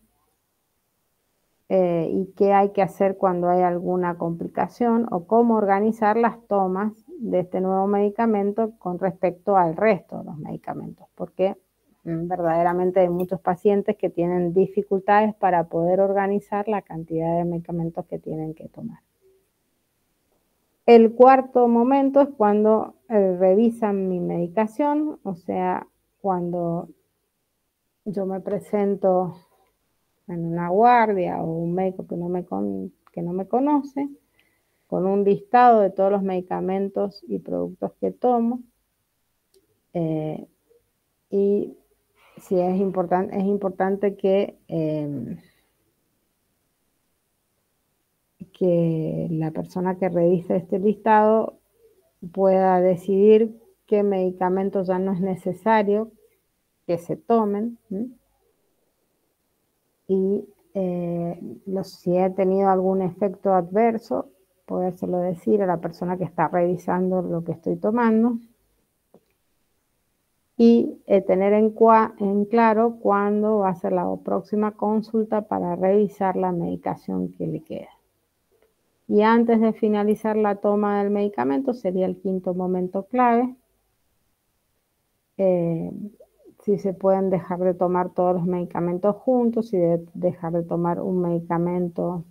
y qué hay que hacer cuando hay alguna complicación, o cómo organizar las tomas de este nuevo medicamento con respecto al resto de los medicamentos, porque verdaderamente hay muchos pacientes que tienen dificultades para poder organizar la cantidad de medicamentos que tienen que tomar. El cuarto momento es cuando revisan mi medicación, o sea, cuando yo me presento en una guardia o un médico que no me conoce, con un listado de todos los medicamentos y productos que tomo, y sí es importante que la persona que revise este listado pueda decidir qué medicamentos ya no es necesario que se tomen, ¿sí? Y si he tenido algún efecto adverso, podérselo decir a la persona que está revisando lo que estoy tomando, y tener en claro cuándo va a ser la próxima consulta para revisar la medicación que le queda. Y antes de finalizar la toma del medicamento, sería el quinto momento clave. Si se pueden dejar de tomar todos los medicamentos juntos, si dejar de tomar un medicamento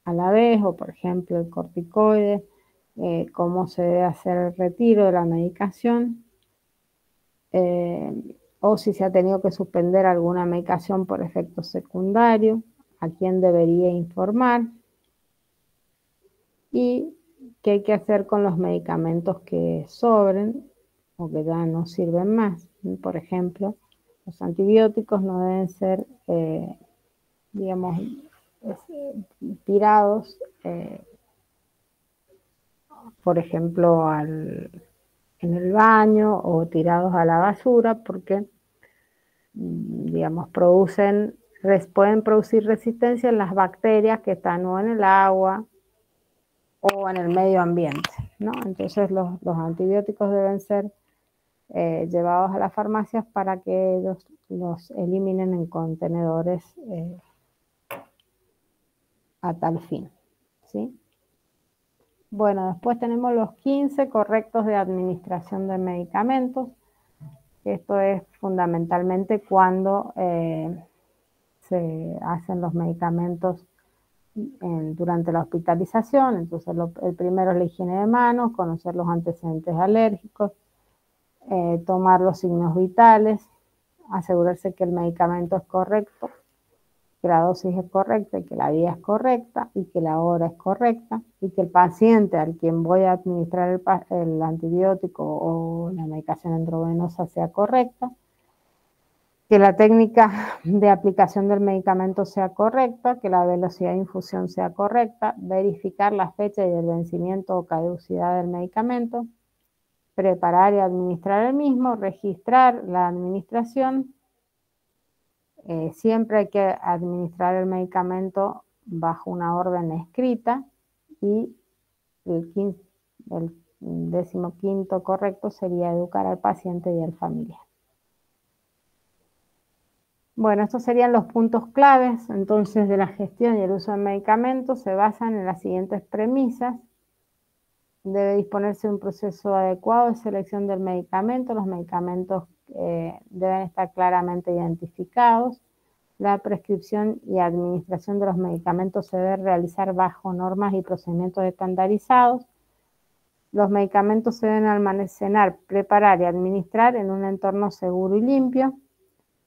a la vez, o por ejemplo el corticoide, cómo se debe hacer el retiro de la medicación, o si se ha tenido que suspender alguna medicación por efecto secundario, a quién debería informar, y qué hay que hacer con los medicamentos que sobren o que ya no sirven más. Por ejemplo, los antibióticos no deben ser, digamos, tirados, por ejemplo, en el baño, o tirados a la basura, porque, digamos, pueden producir resistencia en las bacterias que están o en el agua o en el medio ambiente, ¿no? Entonces los antibióticos deben ser llevados a las farmacias para que ellos los eliminen en contenedores a tal fin, ¿sí? Bueno, después tenemos los 15 correctos de administración de medicamentos. Esto es fundamentalmente cuando se hacen los medicamentos durante la hospitalización. Entonces, el primero es la higiene de manos, conocer los antecedentes alérgicos, tomar los signos vitales, asegurarse que el medicamento es correcto, que la dosis es correcta y que la vía es correcta y que la hora es correcta y que el paciente al quien voy a administrar el antibiótico o la medicación endovenosa sea correcta, que la técnica de aplicación del medicamento sea correcta, que la velocidad de infusión sea correcta, verificar la fecha y el vencimiento o caducidad del medicamento, preparar y administrar el mismo, registrar la administración. Siempre hay que administrar el medicamento bajo una orden escrita y el 15º correcto sería educar al paciente y al familiar. Bueno, estos serían los puntos claves entonces de la gestión y el uso de medicamentos. Se basan en las siguientes premisas. Debe disponerse de un proceso adecuado de selección del medicamento. Los medicamentos deben estar claramente identificados. La prescripción y administración de los medicamentos se debe realizar bajo normas y procedimientos estandarizados. Los medicamentos se deben almacenar, preparar y administrar en un entorno seguro y limpio.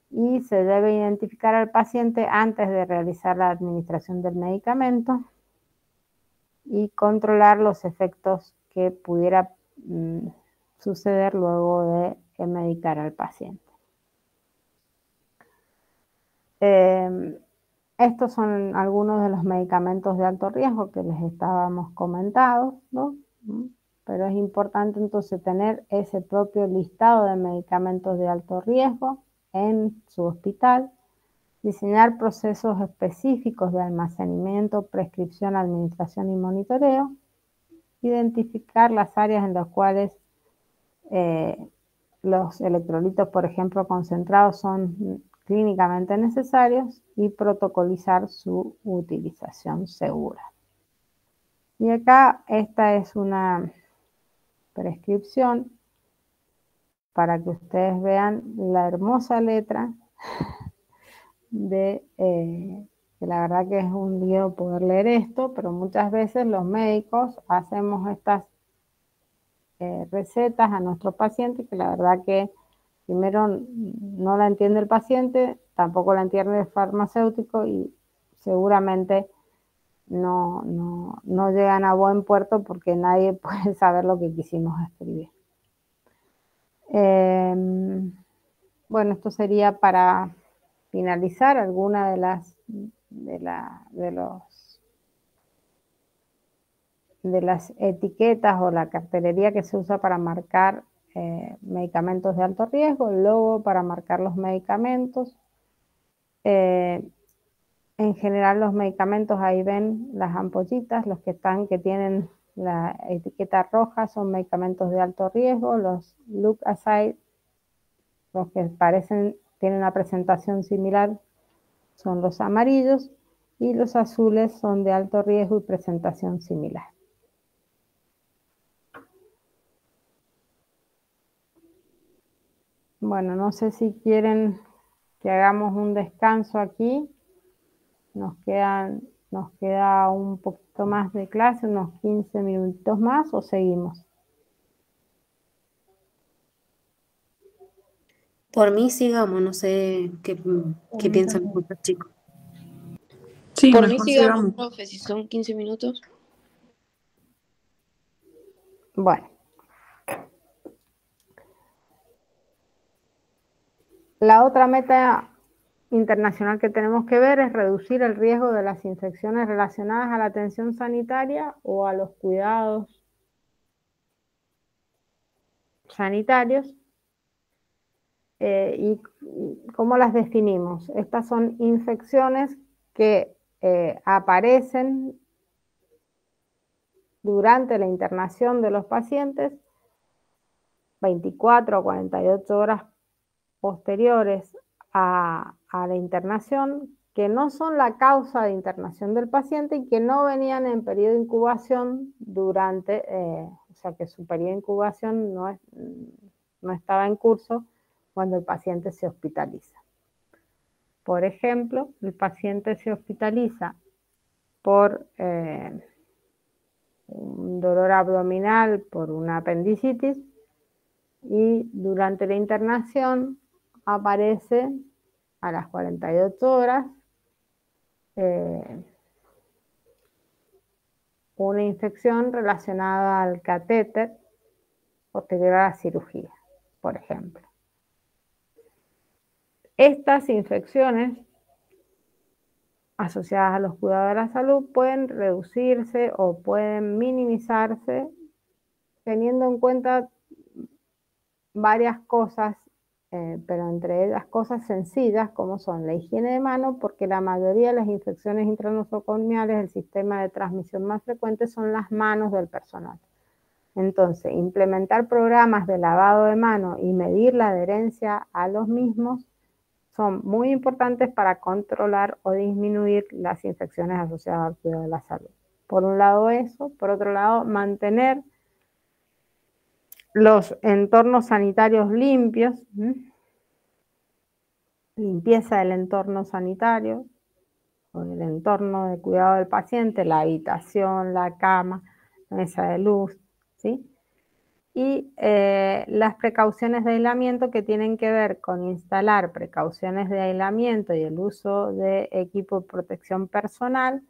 Y se debe identificar al paciente antes de realizar la administración del medicamento y controlar los efectos que pudiera suceder luego de medicar al paciente. Estos son algunos de los medicamentos de alto riesgo que les estábamos comentando, ¿no? Pero es importante entonces tener ese propio listado de medicamentos de alto riesgo en su hospital, diseñar procesos específicos de almacenamiento, prescripción, administración y monitoreo, identificar las áreas en las cuales los electrolitos, por ejemplo, concentrados son clínicamente necesarios y protocolizar su utilización segura. Y acá esta es una prescripción para que ustedes vean la hermosa letra que la verdad que es un lío poder leer esto, pero muchas veces los médicos hacemos estas recetas a nuestros pacientes que la verdad que primero no la entiende el paciente, tampoco la entiende el farmacéutico y seguramente no llegan a buen puerto porque nadie puede saber lo que quisimos escribir. Bueno, esto sería para finalizar alguna de las etiquetas o la cartelería que se usa para marcar medicamentos de alto riesgo, el logo para marcar los medicamentos. En general los medicamentos, ahí ven las ampollitas, los que tienen la etiqueta roja son medicamentos de alto riesgo, los look aside, los que tienen una presentación similar, son los amarillos, y los azules son de alto riesgo y presentación similar. Bueno, no sé si quieren que hagamos un descanso aquí. Nos queda un poquito más de clase, unos 15 minutitos más, o seguimos. Por mí sigamos, no sé qué piensan los chicos. Sí, Por mí mejor sigamos, sigamos. profe, si son 15 minutos. Bueno. La otra meta internacional que tenemos que ver es reducir el riesgo de las infecciones relacionadas a la atención sanitaria o a los cuidados sanitarios. ¿Y cómo las definimos? Estas son infecciones que aparecen durante la internación de los pacientes 24 a 48 horas posteriores a la internación, que no son la causa de internación del paciente y que no venían en periodo de incubación durante, o sea que su periodo de incubación no estaba en curso cuando el paciente se hospitaliza. Por ejemplo, el paciente se hospitaliza por un dolor abdominal, por una apendicitis, y durante la internación aparece a las 48 horas una infección relacionada al catéter posterior a la cirugía, por ejemplo. Estas infecciones asociadas a los cuidados de la salud pueden reducirse o pueden minimizarse teniendo en cuenta varias cosas, pero entre ellas cosas sencillas como son la higiene de mano, porque la mayoría de las infecciones intranosocomiales, el sistema de transmisión más frecuente son las manos del personal. Entonces, implementar programas de lavado de mano y medir la adherencia a los mismos son muy importantes para controlar o disminuir las infecciones asociadas al cuidado de la salud. Por un lado eso, por otro lado mantener los entornos sanitarios limpios, limpieza del entorno sanitario o del entorno de cuidado del paciente, la habitación, la cama, la mesa de luz, ¿sí? Y las precauciones de aislamiento que tienen que ver con instalar precauciones de aislamiento y el uso de equipo de protección personal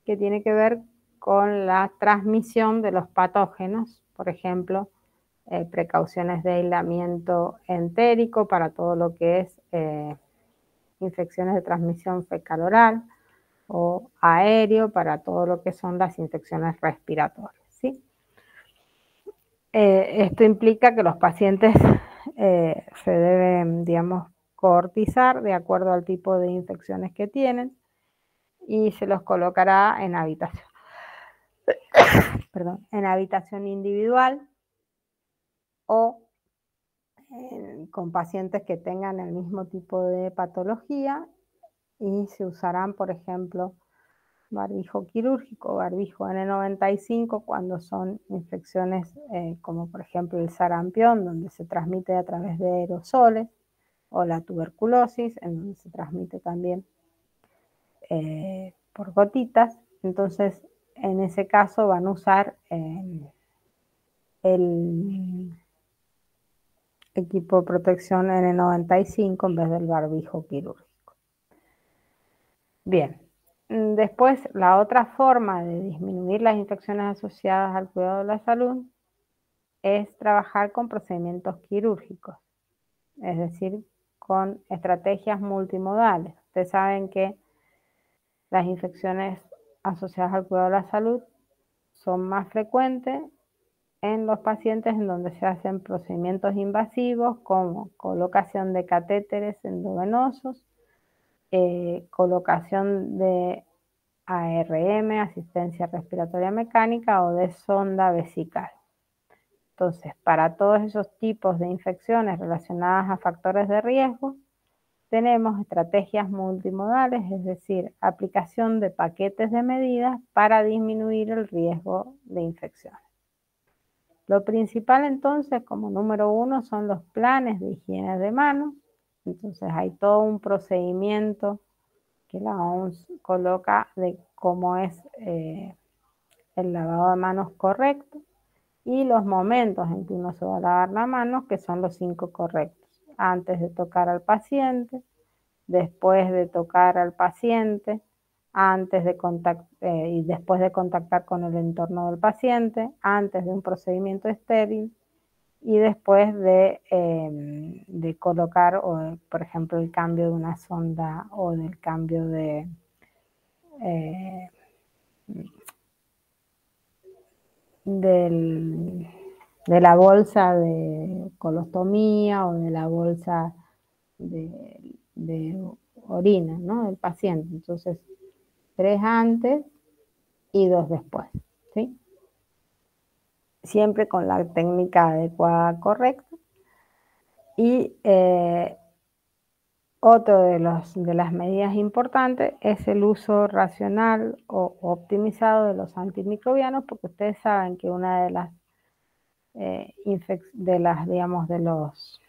que tiene que ver con la transmisión de los patógenos, por ejemplo, precauciones de aislamiento entérico para todo lo que es infecciones de transmisión fecal-oral o aéreo para todo lo que son las infecciones respiratorias, ¿sí? Esto implica que los pacientes se deben, digamos, cohortizar de acuerdo al tipo de infecciones que tienen y se los colocará en habitación, perdón, en habitación individual o con pacientes que tengan el mismo tipo de patología y se usarán, por ejemplo, barbijo quirúrgico, barbijo N95 cuando son infecciones como por ejemplo el sarampión, donde se transmite a través de aerosoles, o la tuberculosis, en donde se transmite también por gotitas. Entonces, en ese caso van a usar el equipo de protección N95 en vez del barbijo quirúrgico. Bien. Después, la otra forma de disminuir las infecciones asociadas al cuidado de la salud es trabajar con procedimientos quirúrgicos, es decir, con estrategias multimodales. Ustedes saben que las infecciones asociadas al cuidado de la salud son más frecuentes en los pacientes en donde se hacen procedimientos invasivos como colocación de catéteres endovenosos, colocación de ARM, asistencia respiratoria mecánica, o de sonda vesical. Entonces, para todos esos tipos de infecciones relacionadas a factores de riesgo, tenemos estrategias multimodales, es decir, aplicación de paquetes de medidas para disminuir el riesgo de infecciones. Lo principal entonces, como número 1, son los planes de higiene de manos. Entonces hay todo un procedimiento que la OMS coloca de cómo es el lavado de manos correcto y los momentos en que uno se va a lavar las manos, que son los 5 correctos. Antes de tocar al paciente, después de tocar al paciente, antes de y después de contactar con el entorno del paciente, antes de un procedimiento estéril y después de colocar, por ejemplo, el cambio de una sonda o del cambio de la bolsa de colostomía o de la bolsa de orina, ¿no?, del paciente. Entonces, 3 antes y 2 después, ¿sí? siempre con la técnica adecuada, correcta. Y otro de las medidas importantes es el uso racional o optimizado de los antimicrobianos, porque ustedes saben que una de los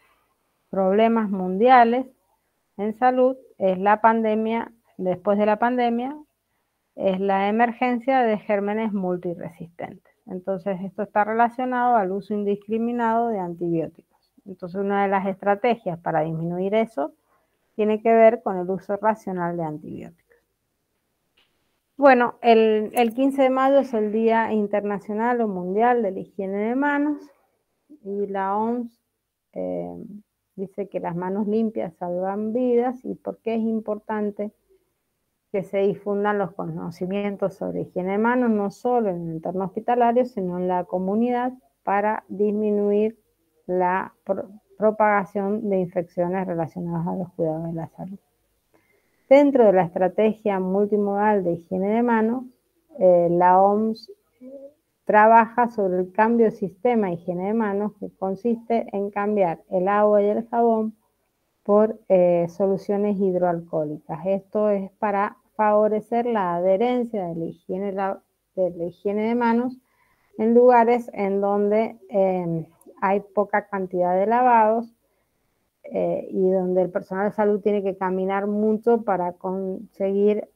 problemas mundiales en salud es la pandemia, después de la pandemia, es la emergencia de gérmenes multiresistentes. Entonces, esto está relacionado al uso indiscriminado de antibióticos. Entonces, una de las estrategias para disminuir eso tiene que ver con el uso racional de antibióticos. Bueno, el 15 de mayo es el Día Internacional o Mundial de la Higiene de Manos y la OMS dice que las manos limpias salvan vidas. ¿Y por qué es importante que se difundan los conocimientos sobre higiene de manos, no solo en el entorno hospitalario, sino en la comunidad, para disminuir la propagación de infecciones relacionadas a los cuidados de la salud? Dentro de la estrategia multimodal de higiene de manos, la OMS trabaja sobre el cambio de sistema de higiene de manos, que consiste en cambiar el agua y el jabón por soluciones hidroalcohólicas. Esto es para favorecer la adherencia de la higiene de manos en lugares en donde hay poca cantidad de lavados y donde el personal de salud tiene que caminar mucho para conseguir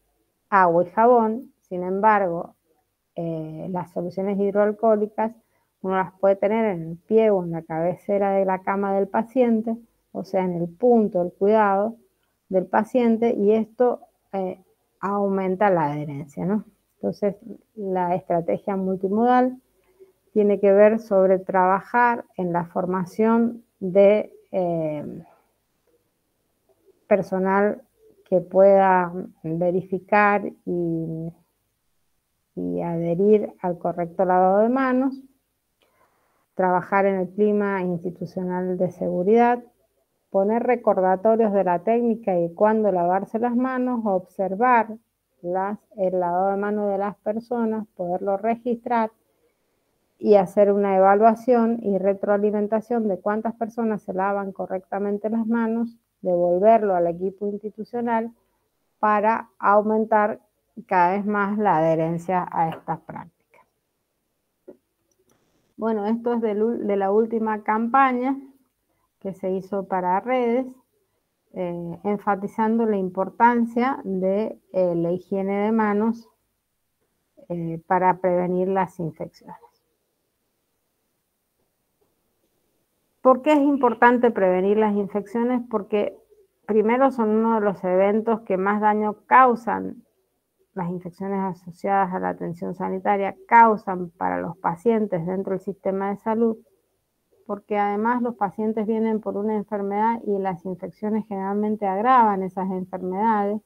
agua y jabón. Sin embargo, las soluciones hidroalcohólicas uno las puede tener en el pie o en la cabecera de la cama del paciente, o sea, en el punto del cuidado del paciente, y esto aumenta la adherencia, ¿no? Entonces, la estrategia multimodal tiene que ver sobre trabajar en la formación de personal que pueda verificar y adherir al correcto lavado de manos, trabajar en el clima institucional de seguridad, poner recordatorios de la técnica y cuándo lavarse las manos, observar el lavado de manos de las personas, poderlo registrar y hacer una evaluación y retroalimentación de cuántas personas se lavan correctamente las manos, devolverlo al equipo institucional para aumentar cada vez más la adherencia a estas prácticas. Bueno, esto es de la última campaña que se hizo para redes, enfatizando la importancia de la higiene de manos para prevenir las infecciones. ¿Por qué es importante prevenir las infecciones? Porque primero son uno de los eventos que más daño causan. Las infecciones asociadas a la atención sanitaria causan para los pacientes dentro del sistema de salud, porque además los pacientes vienen por una enfermedad y las infecciones generalmente agravan esas enfermedades,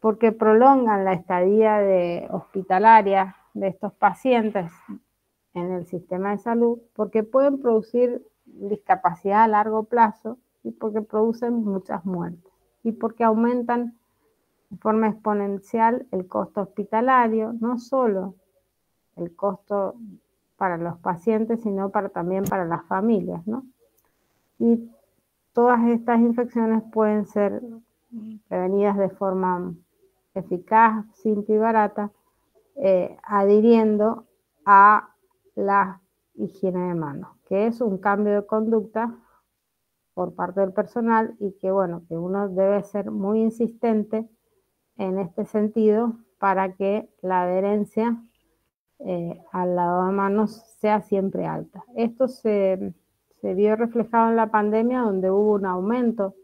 porque prolongan la estadía hospitalaria de estos pacientes en el sistema de salud, porque pueden producir discapacidad a largo plazo y porque producen muchas muertes y porque aumentan de forma exponencial el costo hospitalario, no solo el costo para los pacientes, sino también para las familias, ¿no? Y todas estas infecciones pueden ser prevenidas de forma eficaz, simple y barata, adhiriendo a la higiene de manos, que es un cambio de conducta por parte del personal y que, bueno, que uno debe ser muy insistente en este sentido para que la adherencia al lavado de manos sea siempre alta. Esto se vio reflejado en la pandemia, donde hubo un aumento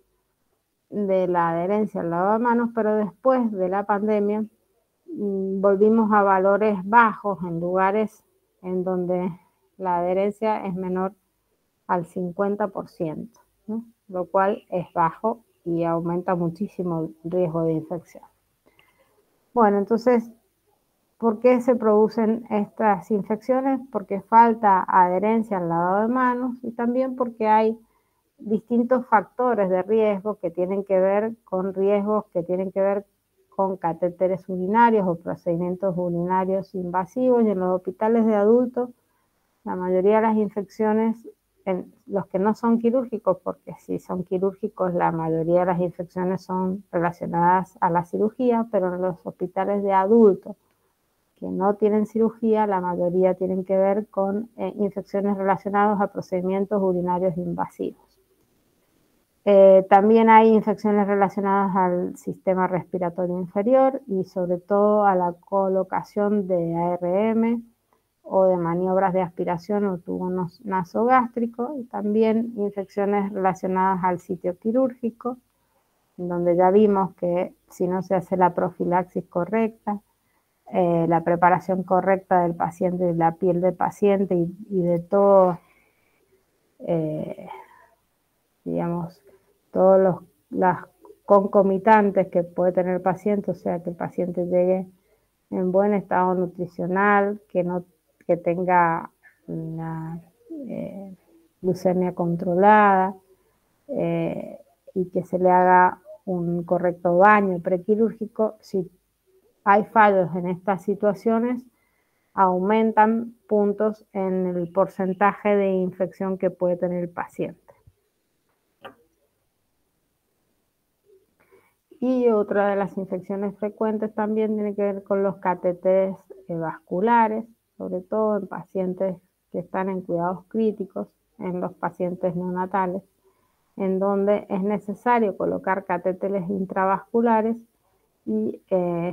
de la adherencia al lavado de manos, pero después de la pandemia volvimos a valores bajos en lugares en donde la adherencia es menor al 50%, ¿no? Lo cual es bajo y aumenta muchísimo el riesgo de infección. Bueno, entonces, ¿por qué se producen estas infecciones? Porque falta adherencia al lavado de manos y también porque hay distintos factores de riesgo que tienen que ver con riesgos que tienen que ver con catéteres urinarios o procedimientos urinarios invasivos, y en los hospitales de adultos La mayoría de las infecciones, los que no son quirúrgicos, porque si son quirúrgicos la mayoría de las infecciones son relacionadas a la cirugía, pero en los hospitales de adultos que no tienen cirugía, la mayoría tienen que ver con infecciones relacionadas a procedimientos urinarios invasivos. También hay infecciones relacionadas al sistema respiratorio inferior y sobre todo a la colocación de ARM o de maniobras de aspiración o tubo nasogástrico, y también infecciones relacionadas al sitio quirúrgico, donde ya vimos que si no se hace la profilaxis correcta, la preparación correcta del paciente, de la piel del paciente y de todo, digamos, todos las concomitantes que puede tener el paciente, o sea, que el paciente llegue en buen estado nutricional, que tenga una glucemia controlada y que se le haga un correcto baño prequirúrgico. Si hay fallos en estas situaciones, aumentan puntos en el porcentaje de infección que puede tener el paciente. Y otra de las infecciones frecuentes también tiene que ver con los catéteres vasculares, sobre todo en pacientes que están en cuidados críticos, en los pacientes neonatales, en donde es necesario colocar catéteres intravasculares y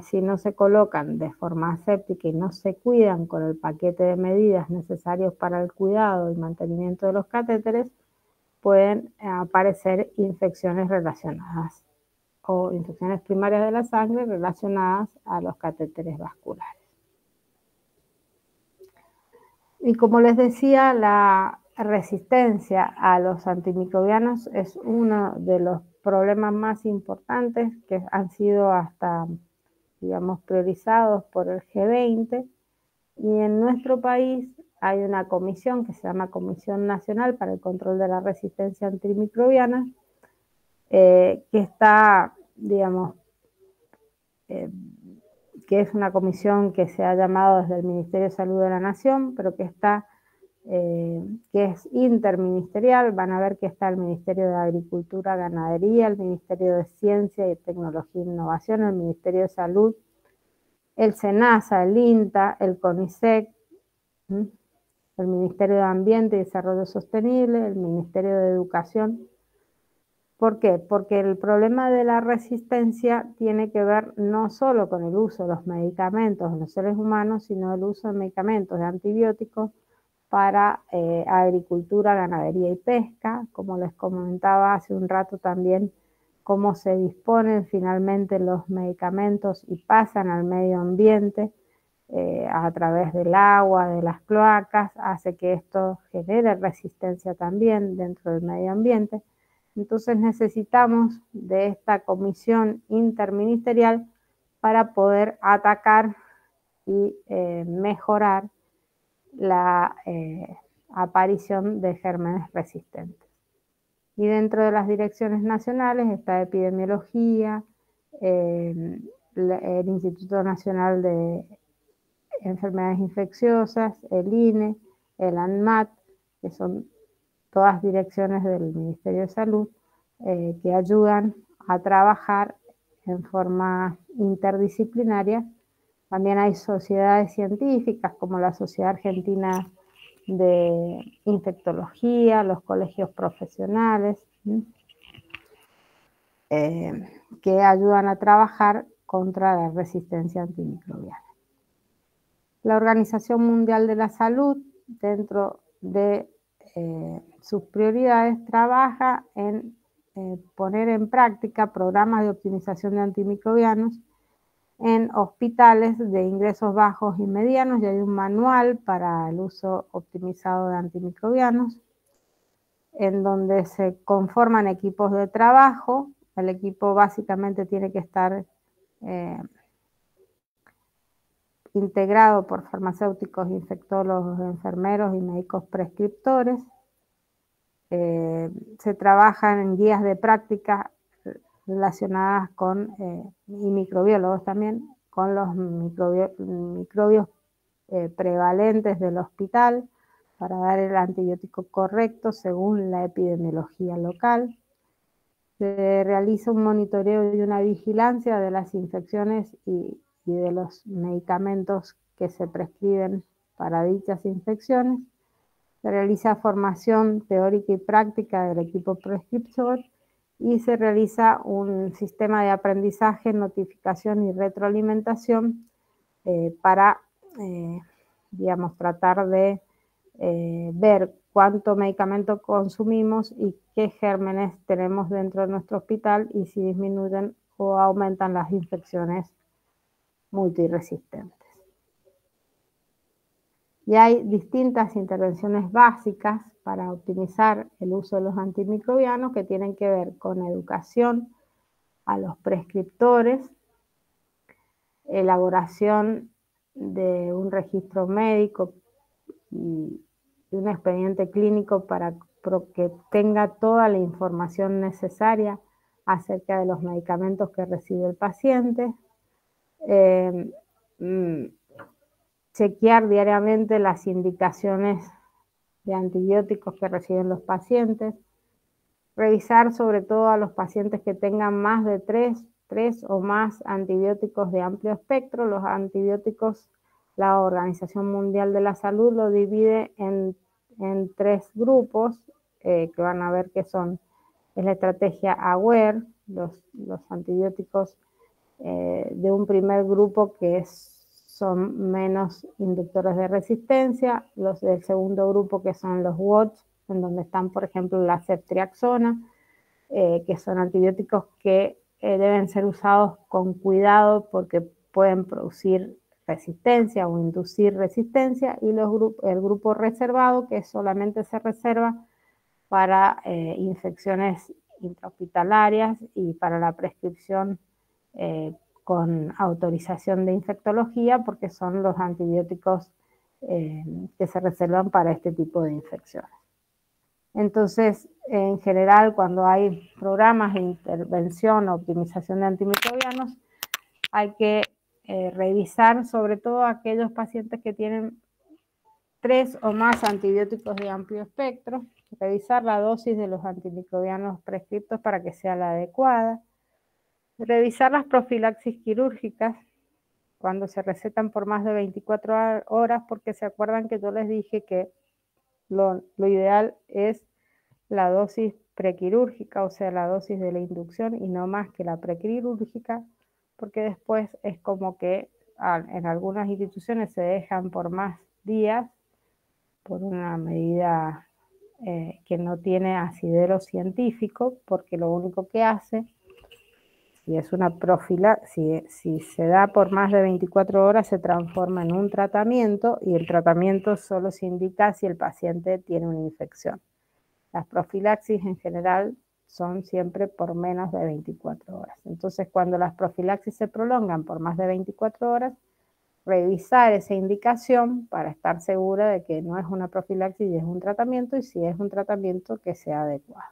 si no se colocan de forma aséptica y no se cuidan con el paquete de medidas necesarios para el cuidado y mantenimiento de los catéteres, pueden aparecer infecciones relacionadas o infecciones primarias de la sangre relacionadas a los catéteres vasculares. Y como les decía, la resistencia a los antimicrobianos es uno de los problemas más importantes que han sido hasta, digamos, priorizados por el G20, y en nuestro país hay una comisión que se llama Comisión Nacional para el Control de la Resistencia Antimicrobiana, que está, digamos, que es una comisión que se ha llamado desde el Ministerio de Salud de la Nación, pero que está, que es interministerial. Van a ver que está el Ministerio de Agricultura, Ganadería, el Ministerio de Ciencia y Tecnología e Innovación, el Ministerio de Salud, el SENASA, el INTA, el CONICET, el Ministerio de Ambiente y Desarrollo Sostenible, el Ministerio de Educación. ¿Por qué? Porque el problema de la resistencia tiene que ver no solo con el uso de los medicamentos en los seres humanos, sino el uso de medicamentos de antibióticos para agricultura, ganadería y pesca. Como les comentaba hace un rato también, cómo se disponen finalmente los medicamentos y pasan al medio ambiente a través del agua, de las cloacas, hace que esto genere resistencia también dentro del medio ambiente. Entonces necesitamos de esta comisión interministerial para poder atacar y mejorar la aparición de gérmenes resistentes. Y dentro de las direcciones nacionales está epidemiología, el Instituto Nacional de Enfermedades Infecciosas, el INE, el ANMAT, que son todas direcciones del Ministerio de Salud que ayudan a trabajar en forma interdisciplinaria. También hay sociedades científicas como la Sociedad Argentina de Infectología, los colegios profesionales, que ayudan a trabajar contra la resistencia antimicrobiana. La Organización Mundial de la Salud, dentro de sus prioridades, trabaja en poner en práctica programas de optimización de antimicrobianos en hospitales de ingresos bajos y medianos, y hay un manual para el uso optimizado de antimicrobianos, en donde se conforman equipos de trabajo. El equipo básicamente tiene que estar integrado por farmacéuticos, infectólogos, enfermeros y médicos prescriptores. Se trabajan en guías de práctica relacionadas con, y microbiólogos también, con los microbios prevalentes del hospital, para dar el antibiótico correcto según la epidemiología local. Se realiza un monitoreo y una vigilancia de las infecciones y de los medicamentos que se prescriben para dichas infecciones. Se realiza formación teórica y práctica del equipo prescriptor y se realiza un sistema de aprendizaje, notificación y retroalimentación para, digamos, tratar de ver cuánto medicamento consumimos y qué gérmenes tenemos dentro de nuestro hospital y si disminuyen o aumentan las infecciones multiresistentes. Y hay distintas intervenciones básicas para optimizar el uso de los antimicrobianos que tienen que ver con educación a los prescriptores, elaboración de un registro médico y un expediente clínico para que tenga toda la información necesaria acerca de los medicamentos que recibe el paciente, chequear diariamente las indicaciones de antibióticos que reciben los pacientes, revisar sobre todo a los pacientes que tengan más de tres o más antibióticos de amplio espectro. Los antibióticos, la Organización Mundial de la Salud lo divide en 3 grupos que van a ver que son, es la estrategia AWARE, los antibióticos de un primer grupo que son menos inductores de resistencia, los del segundo grupo que son los WATCH, en donde están por ejemplo la ceftriaxona, que son antibióticos que deben ser usados con cuidado porque pueden producir resistencia o inducir resistencia, y el grupo reservado, que solamente se reserva para infecciones intrahospitalarias y para la prescripción con autorización de infectología, porque son los antibióticos que se reservan para este tipo de infecciones. Entonces, en general, cuando hay programas de intervención o optimización de antimicrobianos, hay que revisar sobre todo aquellos pacientes que tienen 3 o más antibióticos de amplio espectro, revisar la dosis de los antimicrobianos prescritos para que sea la adecuada, revisar las profilaxis quirúrgicas cuando se recetan por más de 24 horas, porque se acuerdan que yo les dije que lo ideal es la dosis prequirúrgica, o sea, la dosis de la inducción y no más que la prequirúrgica, porque después es como que en algunas instituciones se dejan por más días por una medida que no tiene asidero científico, porque lo único que hace, si es una si se da por más de 24 horas, se transforma en un tratamiento, y el tratamiento solo se indica si el paciente tiene una infección. Las profilaxis en general son siempre por menos de 24 horas. Entonces, cuando las profilaxis se prolongan por más de 24 horas, revisar esa indicación para estar segura de que no es una profilaxis y es un tratamiento, y si es un tratamiento, que sea adecuado.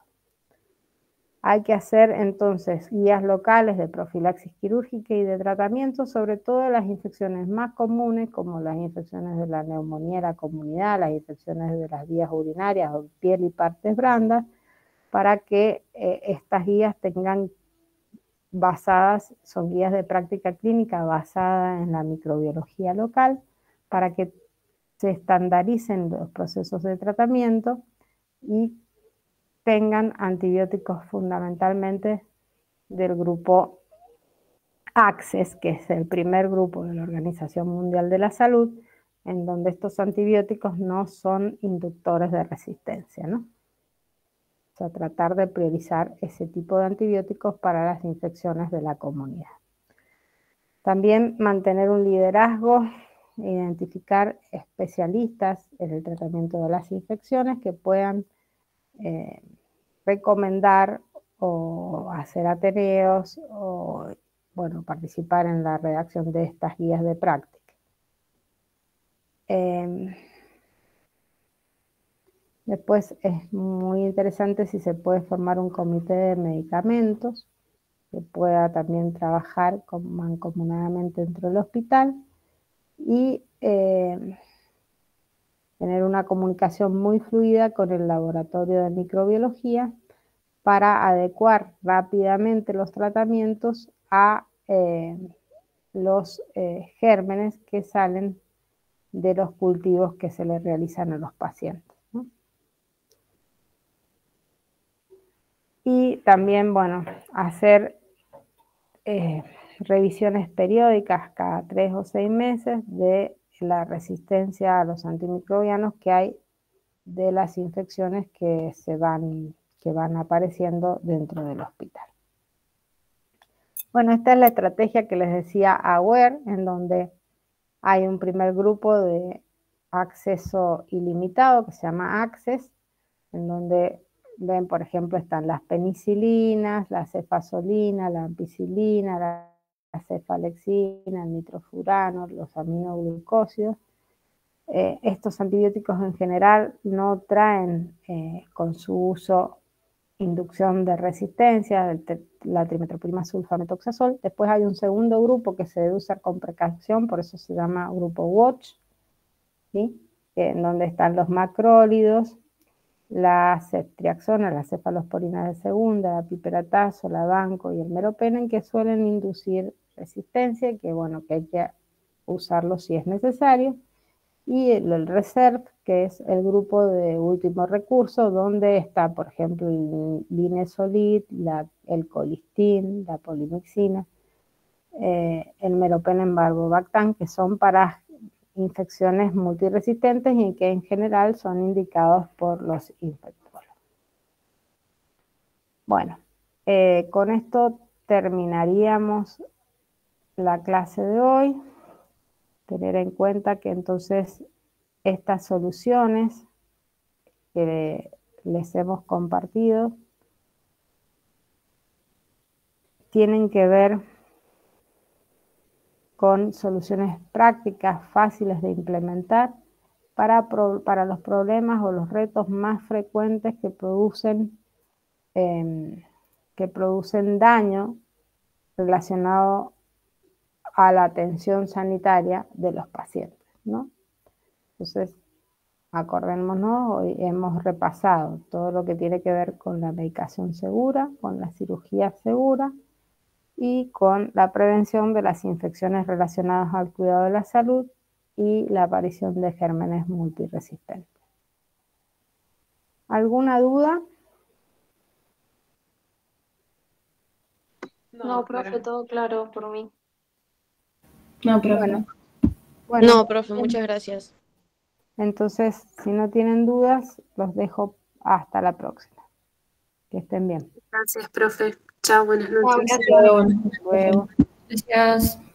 Hay que hacer entonces guías locales de profilaxis quirúrgica y de tratamiento, sobre todo de las infecciones más comunes, como las infecciones de la neumonía en la comunidad, las infecciones de las vías urinarias o piel y partes brandas, para que estas guías son guías de práctica clínica basadas en la microbiología local, para que se estandaricen los procesos de tratamiento y tengan antibióticos fundamentalmente del grupo ACCESS, que es el primer grupo de la Organización Mundial de la Salud, en donde estos antibióticos no son inductores de resistencia, ¿no? O sea, tratar de priorizar ese tipo de antibióticos para las infecciones de la comunidad. También mantener un liderazgo, identificar especialistas en el tratamiento de las infecciones que puedan recomendar o hacer ateneos o, bueno, participar en la redacción de estas guías de práctica. Después es muy interesante si se puede formar un comité de medicamentos que pueda también trabajar mancomunadamente dentro del hospital, y tener una comunicación muy fluida con el laboratorio de microbiología para adecuar rápidamente los tratamientos a los gérmenes que salen de los cultivos que se les realizan a los pacientes, ¿no? Y también, bueno, hacer revisiones periódicas cada 3 o 6 meses de la resistencia a los antimicrobianos que hay de las infecciones que van apareciendo dentro del hospital. Bueno, esta es la estrategia que les decía AWARE, en donde hay un primer grupo de acceso ilimitado que se llama Access, en donde ven, por ejemplo, están las penicilinas, la cefazolina, la ampicilina, la cefalexina, el nitrofurano, los aminoglucósidos. Estos antibióticos en general no traen con su uso inducción de resistencia, la trimetoprimazol sulfamethoxazol. Después hay un segundo grupo que se debe usar con precaución, por eso se llama grupo WATCH, ¿sí? En donde están los macrólidos, la ceftriaxona, la cefalosporina de segunda, la piperatazo, la banco y el meropenem, que suelen inducir resistencia, que bueno, que hay que usarlo si es necesario. Y el reserve, que es el grupo de último recurso, donde está, por ejemplo, el linezolid, el colistin, la polimixina, el meropenem valbobactam, que son para infecciones multiresistentes y que en general son indicados por los infectólogos. Bueno, con esto terminaríamos la clase de hoy. Tener en cuenta que entonces estas soluciones que les hemos compartido tienen que ver con soluciones prácticas fáciles de implementar para los problemas o los retos más frecuentes que producen daño relacionado a la atención sanitaria de los pacientes, ¿no? Entonces, acordémonos, hoy hemos repasado todo lo que tiene que ver con la medicación segura, con la cirugía segura y con la prevención de las infecciones relacionadas al cuidado de la salud y la aparición de gérmenes multiresistentes. ¿Alguna duda? No, profe, todo claro por mí. No, profe. Bueno, No, profe, muchas gracias. entonces, si no tienen dudas, los dejo hasta la próxima. Que estén bien. Gracias, profe. Chao, buenas Chao, noches. gracias. Hasta luego. Gracias.